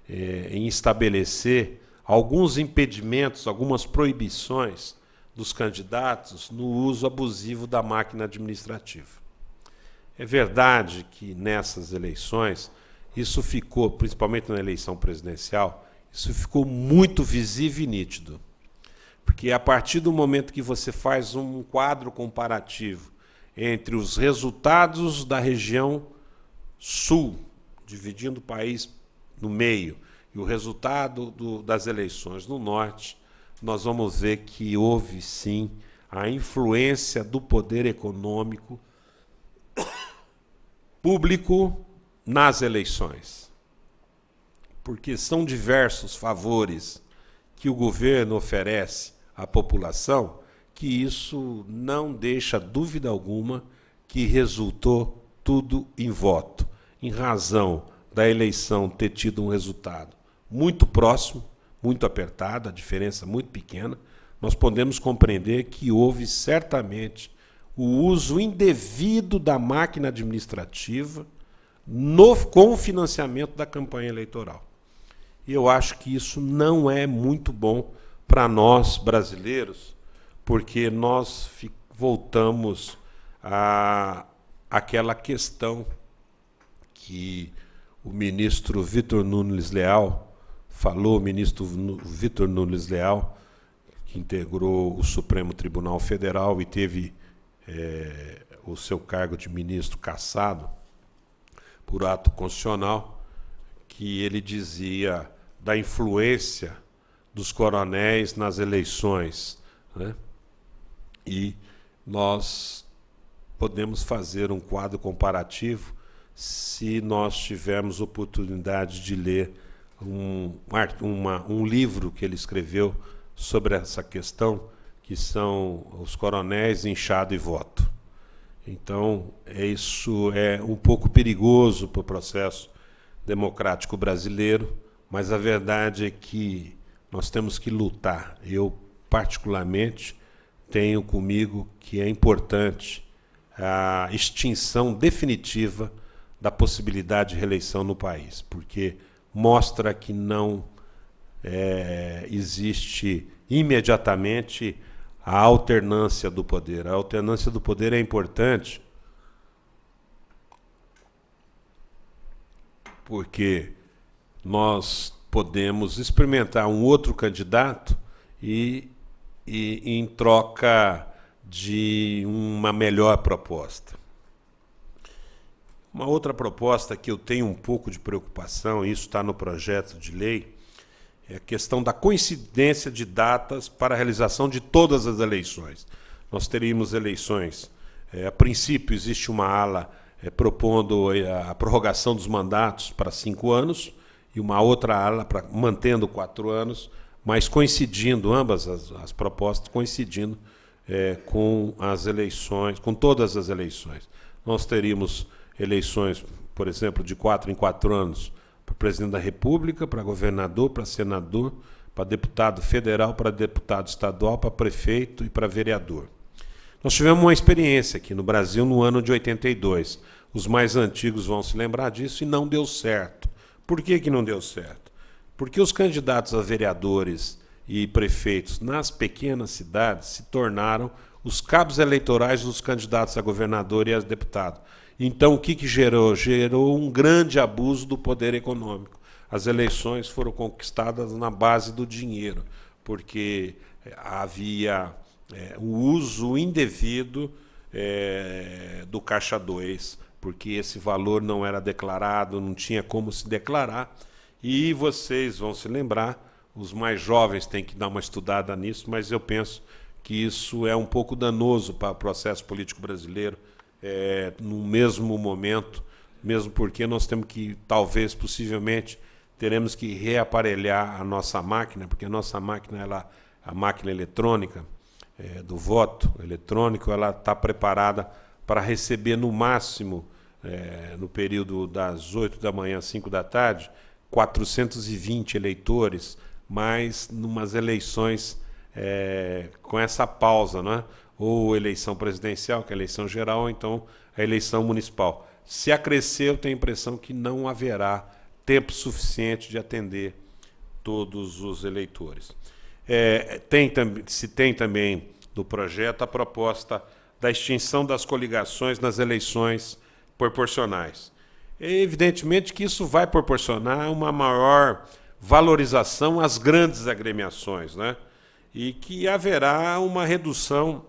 em estabelecer alguns impedimentos, algumas proibições dos candidatos no uso abusivo da máquina administrativa. É verdade que nessas eleições, isso ficou, principalmente na eleição presidencial, isso ficou muito visível e nítido. Porque a partir do momento que você faz um quadro comparativo entre os resultados da região sul, dividindo o país no meio, e o resultado das eleições no norte, nós vamos ver que houve, sim, a influência do poder econômico público nas eleições. Porque são diversos favores que o governo oferece à população, que isso não deixa dúvida alguma que resultou tudo em voto, em razão da eleição ter tido um resultado muito próximo, muito apertado, a diferença muito pequena. Nós podemos compreender que houve certamente o uso indevido da máquina administrativa com o financiamento da campanha eleitoral. E eu acho que isso não é muito bom para nós brasileiros, porque nós voltamos àquela questão que o ministro Vitor Nunes Leal falou, o ministro Vitor Nunes Leal, que integrou o Supremo Tribunal Federal e teve o seu cargo de ministro cassado por ato constitucional, que ele dizia da influência dos coronéis nas eleições, né? E nós podemos fazer um quadro comparativo se nós tivermos oportunidade de ler um livro que ele escreveu sobre essa questão, que são os coronéis, inchado e voto. Então, isso é um pouco perigoso para o processo democrático brasileiro, mas a verdade é que nós temos que lutar. Eu, particularmente, tenho comigo que é importante a extinção definitiva da possibilidade de reeleição no país, porque mostra que não existe imediatamente a alternância do poder. A alternância do poder é importante porque nós podemos experimentar um outro candidato e em troca de uma melhor proposta. Uma outra proposta que eu tenho um pouco de preocupação, e isso está no projeto de lei, é a questão da coincidência de datas para a realização de todas as eleições. Nós teríamos eleições, a princípio existe uma ala propondo a prorrogação dos mandatos para 5 anos, e uma outra ala mantendo 4 anos, mas coincidindo, ambas as propostas coincidindo com as eleições, com todas as eleições. Nós teríamos eleições, por exemplo, de 4 em 4 anos, para presidente da República, para governador, para senador, para deputado federal, para deputado estadual, para prefeito e para vereador. Nós tivemos uma experiência aqui no Brasil no ano de 82. Os mais antigos vão se lembrar disso e não deu certo. Por que que não deu certo? Porque os candidatos a vereadores e prefeitos nas pequenas cidades se tornaram os cabos eleitorais dos candidatos a governador e a deputado. Então, o que gerou? Gerou um grande abuso do poder econômico. As eleições foram conquistadas na base do dinheiro, porque havia o uso indevido do Caixa 2, porque esse valor não era declarado, não tinha como se declarar. E vocês vão se lembrar, os mais jovens têm que dar uma estudada nisso, mas eu penso que isso é um pouco danoso para o processo político brasileiro, no mesmo momento, mesmo porque nós temos que, talvez, possivelmente, teremos que reaparelhar a nossa máquina, porque a nossa máquina, a máquina eletrônica, do voto eletrônico, ela está preparada para receber, no máximo, no período das 8 da manhã às 5 da tarde, 420 eleitores, mas numas eleições com essa pausa, né? Ou eleição presidencial, que é a eleição geral, ou então a eleição municipal. Se acrescer, eu tenho a impressão que não haverá tempo suficiente de atender todos os eleitores. Se tem também no projeto a proposta da extinção das coligações nas eleições proporcionais. Evidentemente que isso vai proporcionar uma maior valorização às grandes agremiações, né? E que haverá uma redução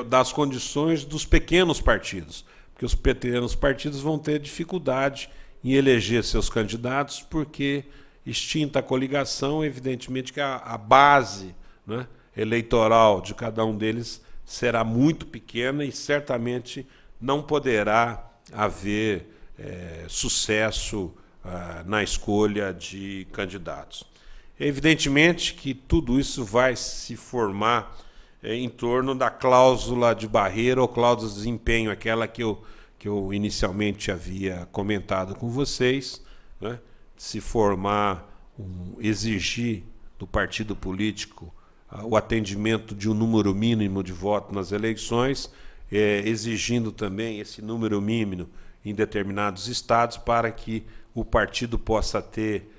das condições dos pequenos partidos, porque os pequenos partidos vão ter dificuldade em eleger seus candidatos, porque, extinta a coligação, evidentemente que a base, né, eleitoral de cada um deles será muito pequena e certamente não poderá haver sucesso na escolha de candidatos. Evidentemente que tudo isso vai se formar em torno da cláusula de barreira ou cláusula de desempenho, aquela que eu inicialmente havia comentado com vocês, né? Se formar, exigir do partido político o atendimento de um número mínimo de votos nas eleições, exigindo também esse número mínimo em determinados estados para que o partido possa ter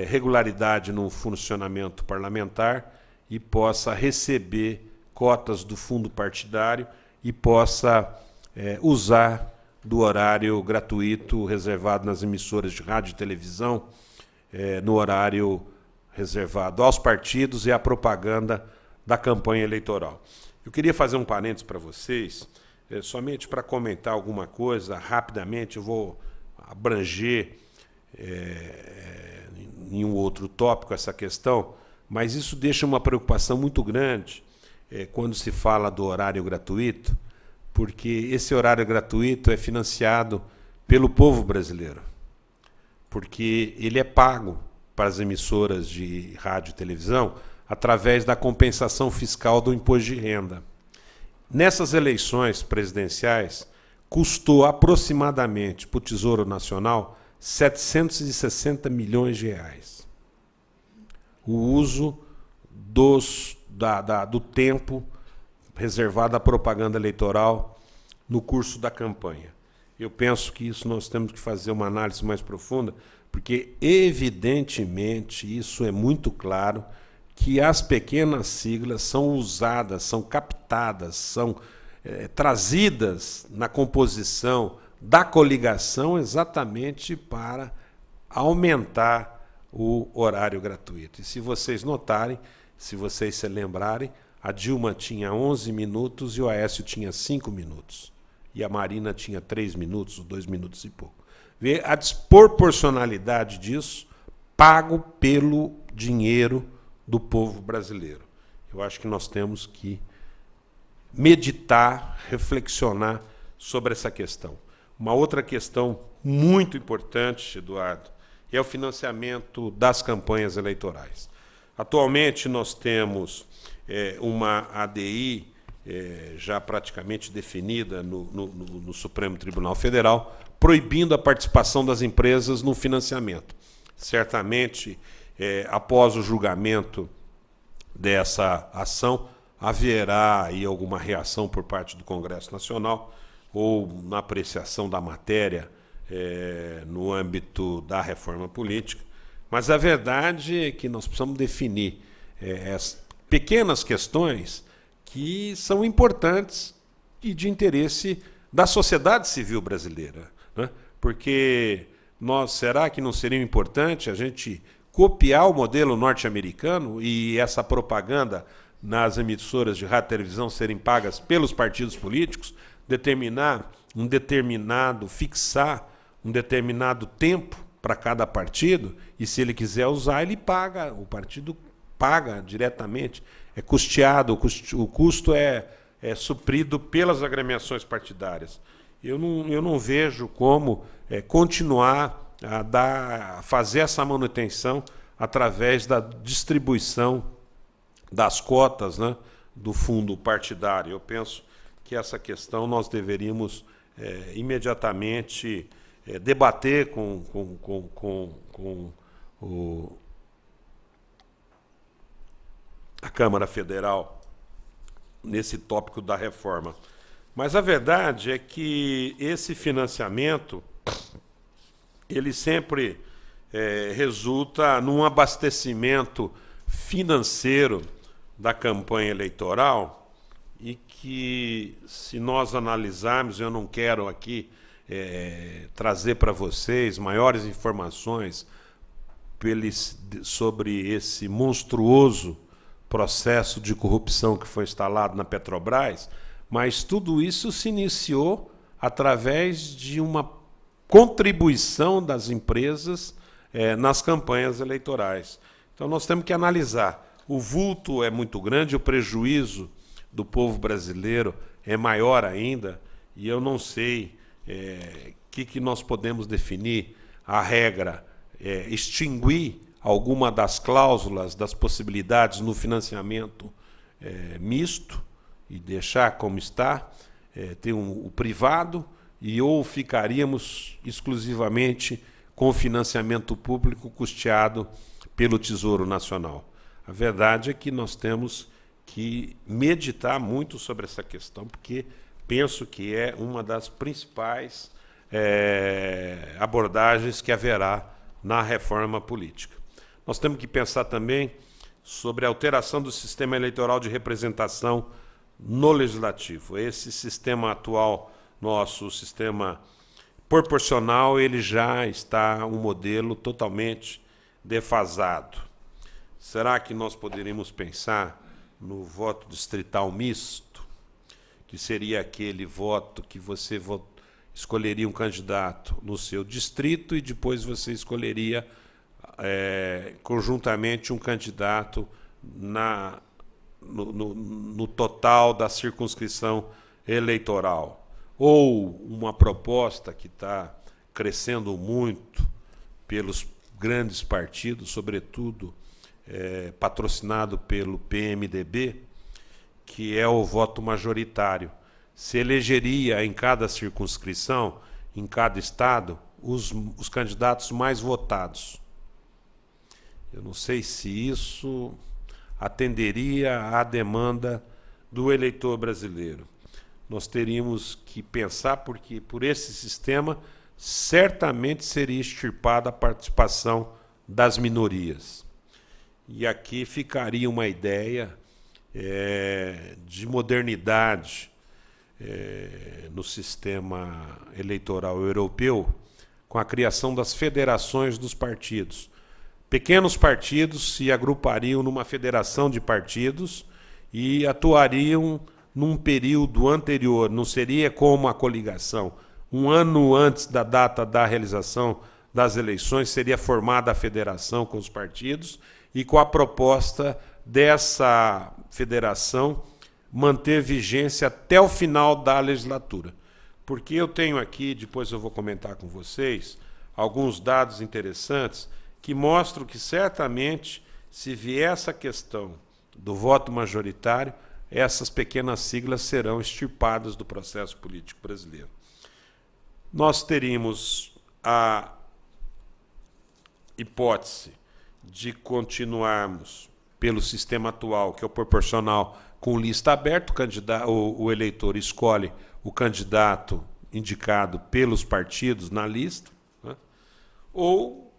regularidade no funcionamento parlamentar e possa receber cotas do fundo partidário e possa usar do horário gratuito reservado nas emissoras de rádio e televisão, no horário reservado aos partidos e à propaganda da campanha eleitoral. Eu queria fazer um parênteses para vocês, somente para comentar alguma coisa rapidamente. Eu vou abranger em um outro tópico essa questão, mas isso deixa uma preocupação muito grande quando se fala do horário gratuito, porque esse horário gratuito é financiado pelo povo brasileiro, porque ele é pago para as emissoras de rádio e televisão através da compensação fiscal do imposto de renda. Nessas eleições presidenciais, custou aproximadamente para o Tesouro Nacional 760 milhões de reais. O uso do tempo reservado à propaganda eleitoral no curso da campanha. Eu penso que isso nós temos que fazer uma análise mais profunda, porque, evidentemente, isso é muito claro, que as pequenas siglas são usadas, são captadas, são trazidas na composição da coligação exatamente para aumentar o horário gratuito. E se vocês notarem, se vocês se lembrarem, a Dilma tinha 11 minutos e o Aécio tinha 5 minutos. E a Marina tinha 3 minutos, ou 2 minutos e pouco. Vê a desproporcionalidade disso, pago pelo dinheiro do povo brasileiro. Eu acho que nós temos que meditar, reflexionar sobre essa questão. Uma outra questão muito importante, Eduardo, é o financiamento das campanhas eleitorais. Atualmente nós temos uma ADI já praticamente definida no Supremo Tribunal Federal, proibindo a participação das empresas no financiamento. Certamente, após o julgamento dessa ação, haverá aí alguma reação por parte do Congresso Nacional ou na apreciação da matéria no âmbito da reforma política. Mas a verdade é que nós precisamos definir as pequenas questões que são importantes e de interesse da sociedade civil brasileira, né? Porque será que não seria importante a gente copiar o modelo norte-americano e essa propaganda nas emissoras de rádio e televisão serem pagas pelos partidos políticos, fixar um determinado tempo para cada partido, e se ele quiser usar, ele paga, o partido paga diretamente, é custeado, o custo é suprido pelas agremiações partidárias. Eu não vejo como continuar a fazer essa manutenção através da distribuição das cotas, né, do fundo partidário. Eu penso que essa questão nós deveríamos imediatamente debater com a Câmara Federal nesse tópico da reforma. Mas a verdade é que esse financiamento ele sempre resulta num abastecimento financeiro da campanha eleitoral e que, se nós analisarmos, eu não quero aqui trazer para vocês maiores informações sobre esse monstruoso processo de corrupção que foi instalado na Petrobras, mas tudo isso se iniciou através de uma contribuição das empresas nas campanhas eleitorais. Então nós temos que analisar. O vulto é muito grande, o prejuízo do povo brasileiro é maior ainda, e eu não sei que nós podemos definir a regra, extinguir alguma das cláusulas, das possibilidades no financiamento misto e deixar como está, ter o privado, ou ficaríamos exclusivamente com o financiamento público custeado pelo Tesouro Nacional. A verdade é que nós temos que meditar muito sobre essa questão, porque penso que é uma das principais abordagens que haverá na reforma política. Nós temos que pensar também sobre a alteração do sistema eleitoral de representação no Legislativo. Esse sistema atual nosso, o sistema proporcional, ele já está um modelo totalmente defasado. Será que nós poderíamos pensar no voto distrital misto, que seria aquele voto que você escolheria um candidato no seu distrito e depois você escolheria conjuntamente um candidato no total da circunscrição eleitoral? Ou uma proposta que está crescendo muito pelos grandes partidos, sobretudo patrocinado pelo PMDB, que é o voto majoritário. Se elegeria em cada circunscrição, em cada estado, os candidatos mais votados. Eu não sei se isso atenderia à demanda do eleitor brasileiro. Nós teríamos que pensar, porque por esse sistema certamente seria extirpada a participação das minorias. E aqui ficaria uma ideia de modernidade no sistema eleitoral europeu, com a criação das federações dos partidos. Pequenos partidos se agrupariam numa federação de partidos e atuariam num período anterior, não seria como a coligação. Um ano antes da data da realização das eleições seria formada a federação com os partidos e com a proposta dessa federação manter vigência até o final da legislatura. Porque eu tenho aqui, depois eu vou comentar com vocês, alguns dados interessantes que mostram que certamente, se vier essa questão do voto majoritário, essas pequenas siglas serão extirpadas do processo político brasileiro. Nós teríamos a hipótese de continuarmos pelo sistema atual, que é o proporcional, com lista aberta. O eleitor escolhe o candidato indicado pelos partidos na lista, né? Ou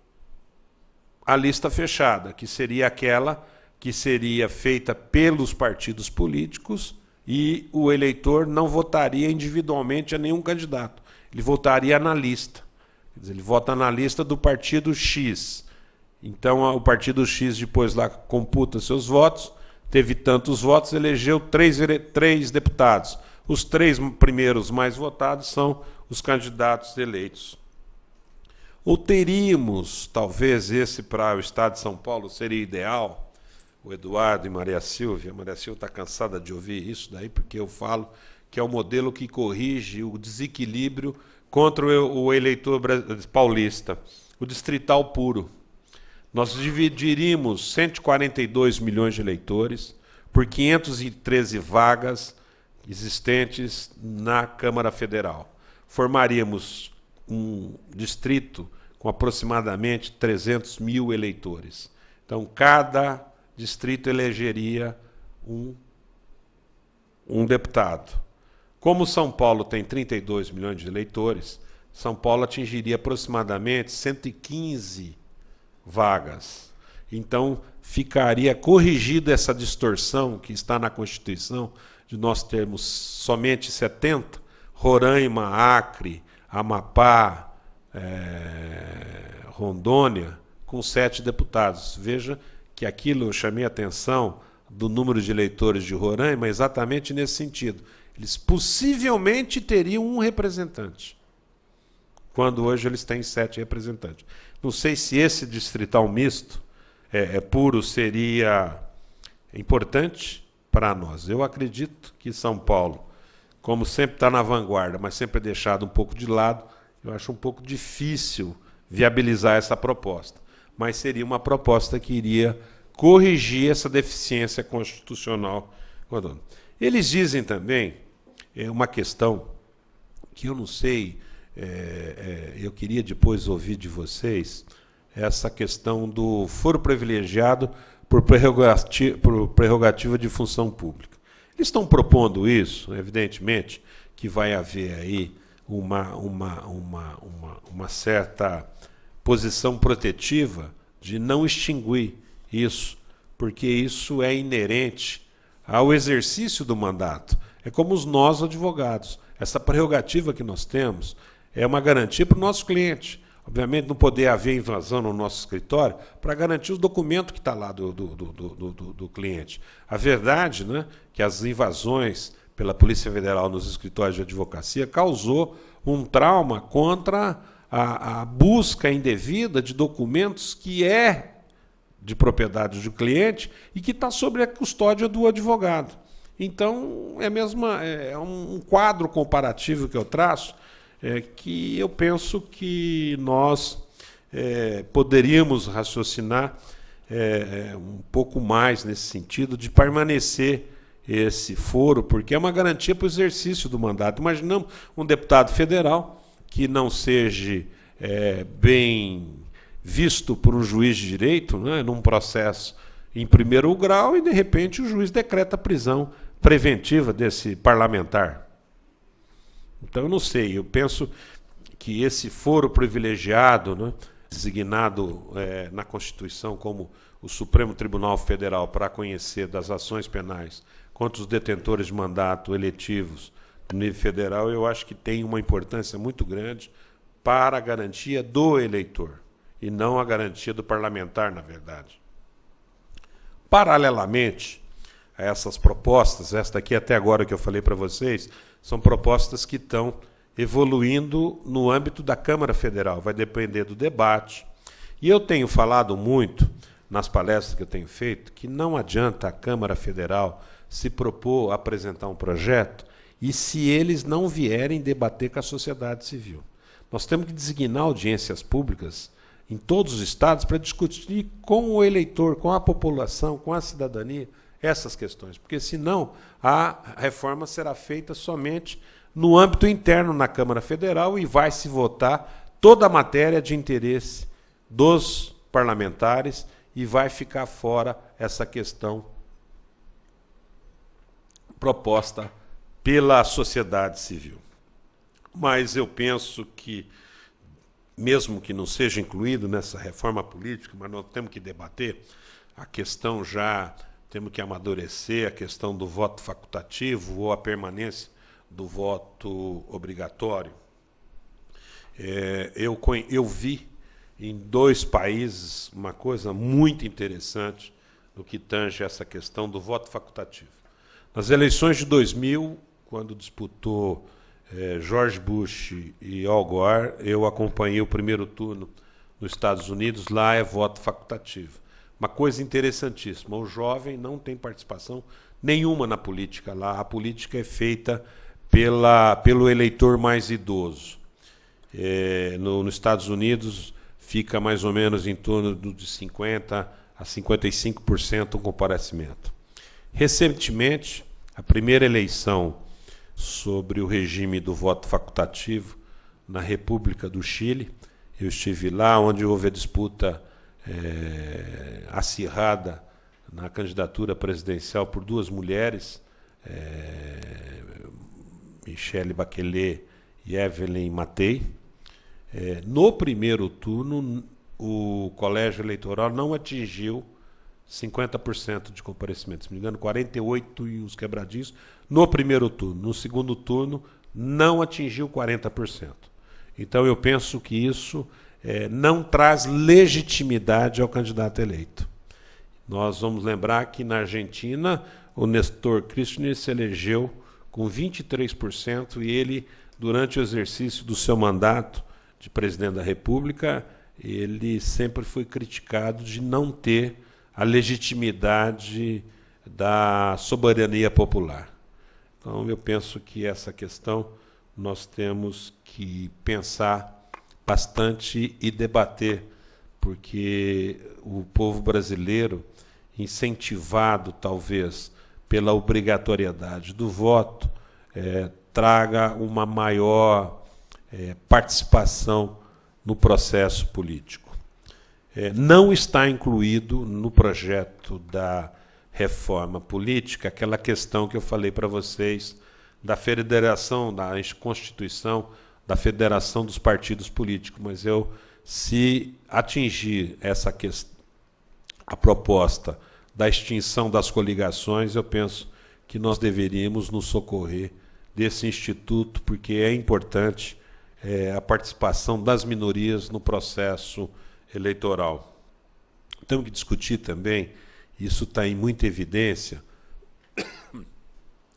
a lista fechada, que seria aquela que seria feita pelos partidos políticos e o eleitor não votaria individualmente a nenhum candidato. Ele votaria na lista. Quer dizer, ele vota na lista do partido X. Então, o partido X depois lá computa seus votos, teve tantos votos, elegeu três deputados. Os 3 primeiros mais votados são os candidatos eleitos. Ou teríamos, talvez esse para o Estado de São Paulo seria ideal, o Eduardo e Maria Silvia. A Maria Silvia está cansada de ouvir isso daí, porque eu falo que é o modelo que corrige o desequilíbrio contra o eleitor paulista, o distrital puro. Nós dividiríamos 142 milhões de eleitores por 513 vagas existentes na Câmara Federal. Formaríamos um distrito com aproximadamente 300 mil eleitores. Então, cada distrito elegeria um deputado. Como São Paulo tem 32 milhões de eleitores, São Paulo atingiria aproximadamente 115 vagas. Então, ficaria corrigida essa distorção que está na Constituição, de nós termos somente 70, Roraima, Acre, Amapá, Rondônia, com 7 deputados. Veja que aquilo eu chamei a atenção do número de eleitores de Roraima exatamente nesse sentido. Eles possivelmente teriam um representante, quando hoje eles têm 7 representantes. Não sei se esse distrital misto puro seria importante para nós. Eu acredito que São Paulo, como sempre está na vanguarda, mas sempre é deixado um pouco de lado, eu acho um pouco difícil viabilizar essa proposta. Mas seria uma proposta que iria corrigir essa deficiência constitucional. Eles dizem também, uma questão que eu não sei, eu queria depois ouvir de vocês, essa questão do foro privilegiado por prerrogativa de função pública. Eles estão propondo isso, evidentemente, que vai haver aí uma certa posição protetiva de não extinguir isso, porque isso é inerente ao exercício do mandato. É como nós, advogados. Essa prerrogativa que nós temos é uma garantia para o nosso cliente. Obviamente, não poder haver invasão no nosso escritório para garantir os documentos que está lá do cliente. A verdade, né, que as invasões pela Polícia Federal nos escritórios de advocacia causou um trauma contra a busca indevida de documentos que é de propriedade do cliente e que está sob a custódia do advogado. Então, é um quadro comparativo que eu traço, que eu penso que nós poderíamos raciocinar um pouco mais nesse sentido de permanecer esse foro, porque é uma garantia para o exercício do mandato. Imaginamos um deputado federal que não seja bem visto por um juiz de direito, né, num processo em primeiro grau, e, de repente, o juiz decreta a prisão preventiva desse parlamentar. Então, eu não sei, eu penso que esse foro privilegiado, né, designado na Constituição como o Supremo Tribunal Federal para conhecer das ações penais contra os detentores de mandato eletivos no nível federal, eu acho que tem uma importância muito grande para a garantia do eleitor, e não a garantia do parlamentar, na verdade. Paralelamente a essas propostas, esta aqui até agora que eu falei para vocês, são propostas que estão evoluindo no âmbito da Câmara Federal, vai depender do debate. E eu tenho falado muito, nas palestras que eu tenho feito, que não adianta a Câmara Federal se propor a apresentar um projeto e se eles não vierem debater com a sociedade civil. Nós temos que designar audiências públicas em todos os estados para discutir com o eleitor, com a população, com a cidadania, essas questões, porque senão a reforma será feita somente no âmbito interno na Câmara Federal e vai se votar toda a matéria de interesse dos parlamentares e vai ficar fora essa questão proposta pela sociedade civil. Mas eu penso que, mesmo que não seja incluído nessa reforma política, mas nós temos que debater a questão já, temos que amadurecer a questão do voto facultativo ou a permanência do voto obrigatório. Eu vi em 2 países uma coisa muito interessante no que tange essa questão do voto facultativo. Nas eleições de 2000, quando disputou George Bush e Al Gore, eu acompanhei o primeiro turno nos Estados Unidos, lá é voto facultativo. uma coisa interessantíssima: o jovem não tem participação nenhuma na política lá. A política é feita pelo eleitor mais idoso. Nos Estados Unidos fica mais ou menos em torno de 50% a 55% o comparecimento. Recentemente, a primeira eleição sobre o regime do voto facultativo na República do Chile, eu estive lá, onde houve a disputa acirrada na candidatura presidencial por duas mulheres, Michelle Bachelet e Evelyn Matei. No primeiro turno, o colégio eleitoral não atingiu 50% de comparecimento, se não me engano, 48 e uns quebradinhos no primeiro turno. No segundo turno, não atingiu 40%. Então, eu penso que isso não traz legitimidade ao candidato eleito. Nós vamos lembrar que, na Argentina, o Néstor Kirchner se elegeu com 23% e ele, durante o exercício do seu mandato de presidente da República, ele sempre foi criticado de não ter a legitimidade da soberania popular. Então, eu penso que essa questão nós temos que pensar bastante e debater, porque o povo brasileiro, incentivado talvez pela obrigatoriedade do voto, traga uma maior participação no processo político. Não está incluído no projeto da reforma política aquela questão que eu falei para vocês da federação, da Constituição, da federação dos partidos políticos, mas se atingir essa questão, a proposta da extinção das coligações, eu penso que nós deveríamos nos socorrer desse instituto, porque é importante a participação das minorias no processo eleitoral. Temos que discutir também, isso está em muita evidência,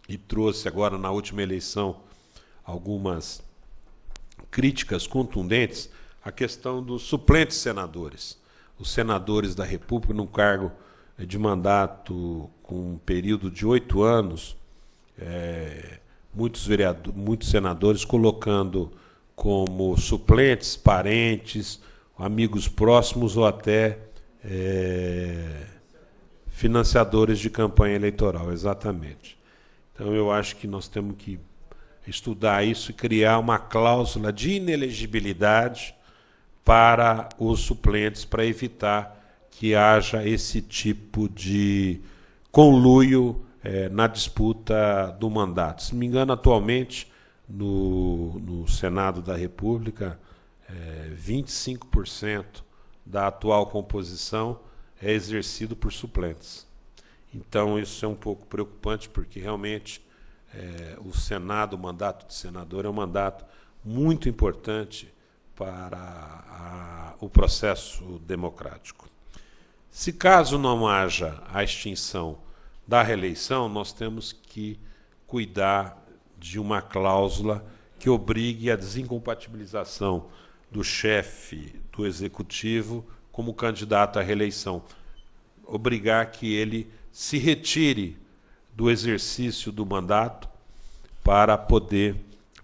e trouxe agora na última eleição algumas críticas contundentes, a questão dos suplentes senadores. Os senadores da República, num cargo de mandato com um período de 8 anos, muitos senadores colocando como suplentes, parentes, amigos próximos ou até financiadores de campanha eleitoral, exatamente. Então, eu acho que nós temos que estudar isso e criar uma cláusula de inelegibilidade para os suplentes, para evitar que haja esse tipo de conluio na disputa do mandato. Se não me engano, atualmente, no Senado da República, 25% da atual composição é exercido por suplentes. Então, isso é um pouco preocupante, porque realmente o Senado, o mandato de senador, é um mandato muito importante para o processo democrático. Se caso não haja a extinção da reeleição, nós temos que cuidar de uma cláusula que obrigue a desincompatibilização do chefe do executivo como candidato à reeleição. Obrigar que ele se retire do exercício do mandato para poder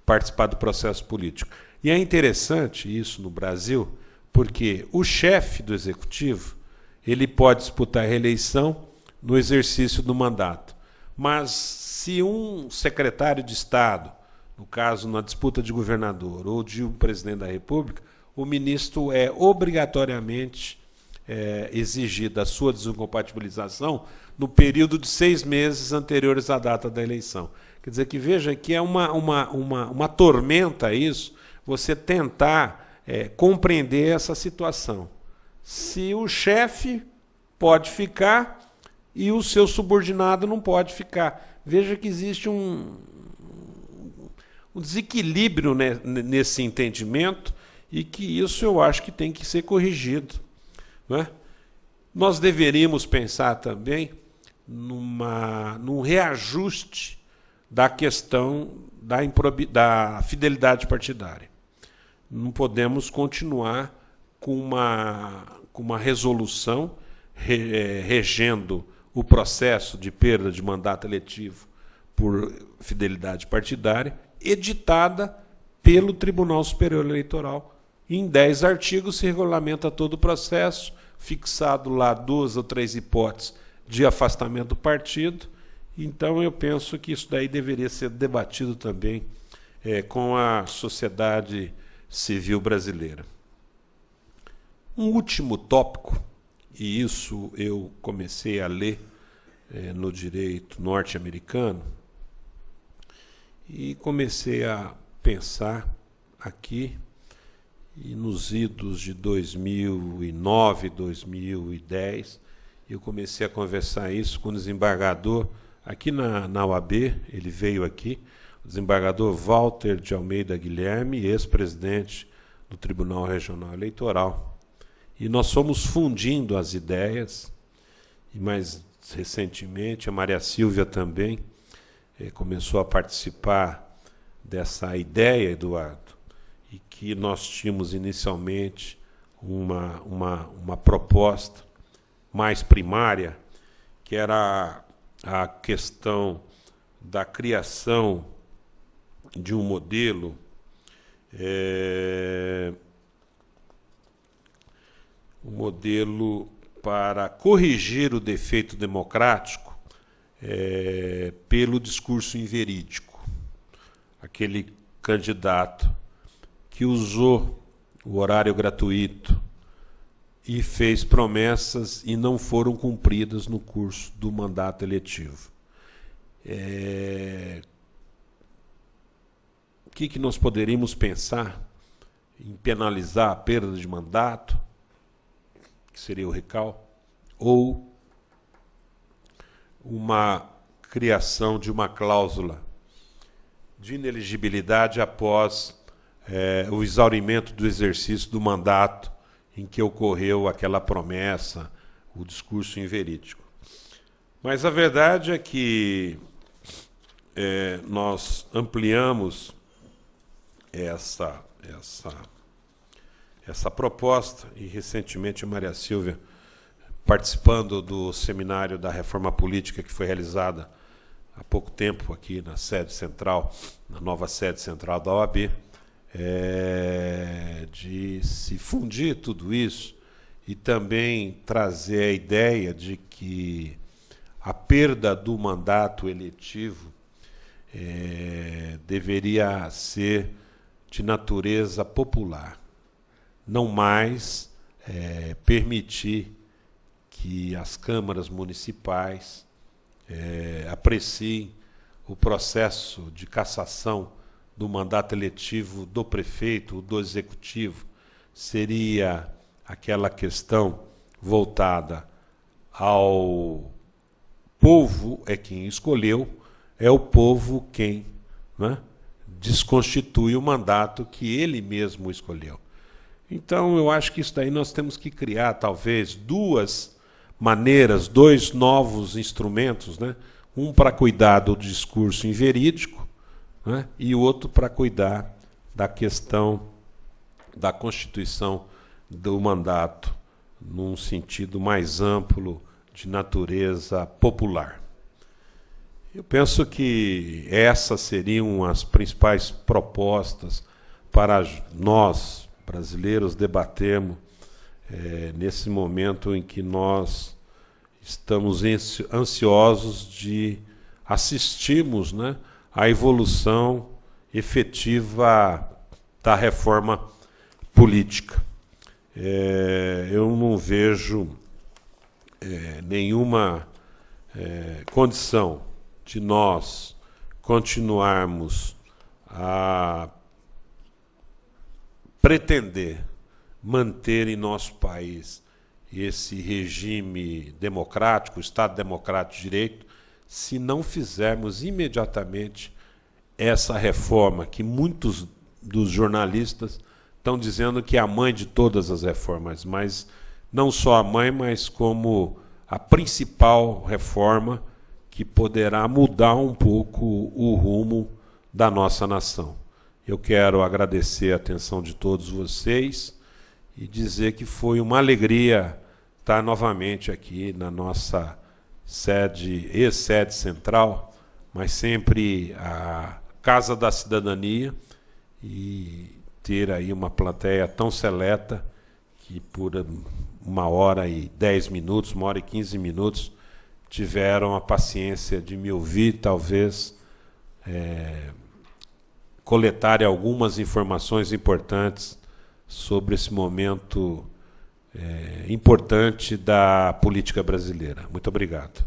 participar do processo político. E é interessante isso no Brasil, porque o chefe do executivo ele pode disputar a reeleição no exercício do mandato. Mas se um secretário de Estado, no caso na disputa de governador ou de um presidente da República, o ministro é obrigatoriamente exigida a sua desincompatibilização no período de 6 meses anteriores à data da eleição. Quer dizer que veja que é uma tormenta isso, você tentar compreender essa situação. Se o chefe pode ficar e o seu subordinado não pode ficar. Veja que existe um desequilíbrio nesse entendimento e que isso eu acho que tem que ser corrigido. Não é? Nós deveríamos pensar também num reajuste da questão da fidelidade partidária. Não podemos continuar com uma resolução regendo o processo de perda de mandato eletivo por fidelidade partidária, editada pelo Tribunal Superior Eleitoral. Em 10 artigos se regulamenta todo o processo, fixado lá 2 ou 3 hipóteses de afastamento do partido. Então, eu penso que isso daí deveria ser debatido também com a sociedade civil brasileira. Um último tópico, e isso eu comecei a ler no direito norte-americano, e comecei a pensar aqui, e nos idos de 2009, 2010, eu comecei a conversar isso com o desembargador aqui na UAB, ele veio aqui, o desembargador Walter de Almeida Guilherme, ex-presidente do Tribunal Regional Eleitoral. E nós fomos fundindo as ideias, e mais recentemente a Maria Silvia também começou a participar dessa ideia, Eduardo, e que nós tínhamos inicialmente uma proposta mais primária, que era a questão da criação de um modelo para corrigir o defeito democrático pelo discurso inverídico. Aquele candidato que usou o horário gratuito e fez promessas e não foram cumpridas no curso do mandato eletivo. O que nós poderíamos pensar em penalizar a perda de mandato, que seria o recal, ou uma criação de uma cláusula de inelegibilidade após o exaurimento do exercício do mandato em que ocorreu aquela promessa, o discurso inverídico. Mas a verdade é que nós ampliamos essa proposta, e recentemente a Maria Silvia, participando do seminário da Reforma Política que foi realizada há pouco tempo aqui na sede central, na nova sede central da OAB, de se fundir tudo isso e também trazer a ideia de que a perda do mandato eletivo deveria ser de natureza popular, não mais permitir que as câmaras municipais apreciem o processo de cassação do mandato eletivo do prefeito, do executivo. Seria aquela questão voltada ao povo é quem escolheu, é o povo quem, né, desconstitui o mandato que ele mesmo escolheu. Então, eu acho que isso daí nós temos que criar, talvez, 2 maneiras, 2 novos instrumentos, né? Um para cuidar do discurso inverídico, né? E o outro para cuidar da questão da constituição do mandato num sentido mais amplo de natureza popular. Eu penso que essas seriam as principais propostas para nós, brasileiros, debatermos nesse momento em que nós estamos ansiosos de assistirmos, né, à evolução efetiva da reforma política. Eu não vejo nenhuma condição de nós continuarmos a pretender manter em nosso país esse regime democrático, Estado Democrático de Direito, se não fizermos imediatamente essa reforma que muitos dos jornalistas estão dizendo que é a mãe de todas as reformas, mas não só a mãe, mas como a principal reforma que poderá mudar um pouco o rumo da nossa nação. Eu quero agradecer a atenção de todos vocês e dizer que foi uma alegria estar novamente aqui na nossa sede, ex-sede central, mas sempre a Casa da Cidadania, e ter aí uma plateia tão seleta que por 1h10 minutos, 1h15 minutos, tiveram a paciência de me ouvir, talvez coletar algumas informações importantes sobre esse momento importante da política brasileira. Muito obrigado.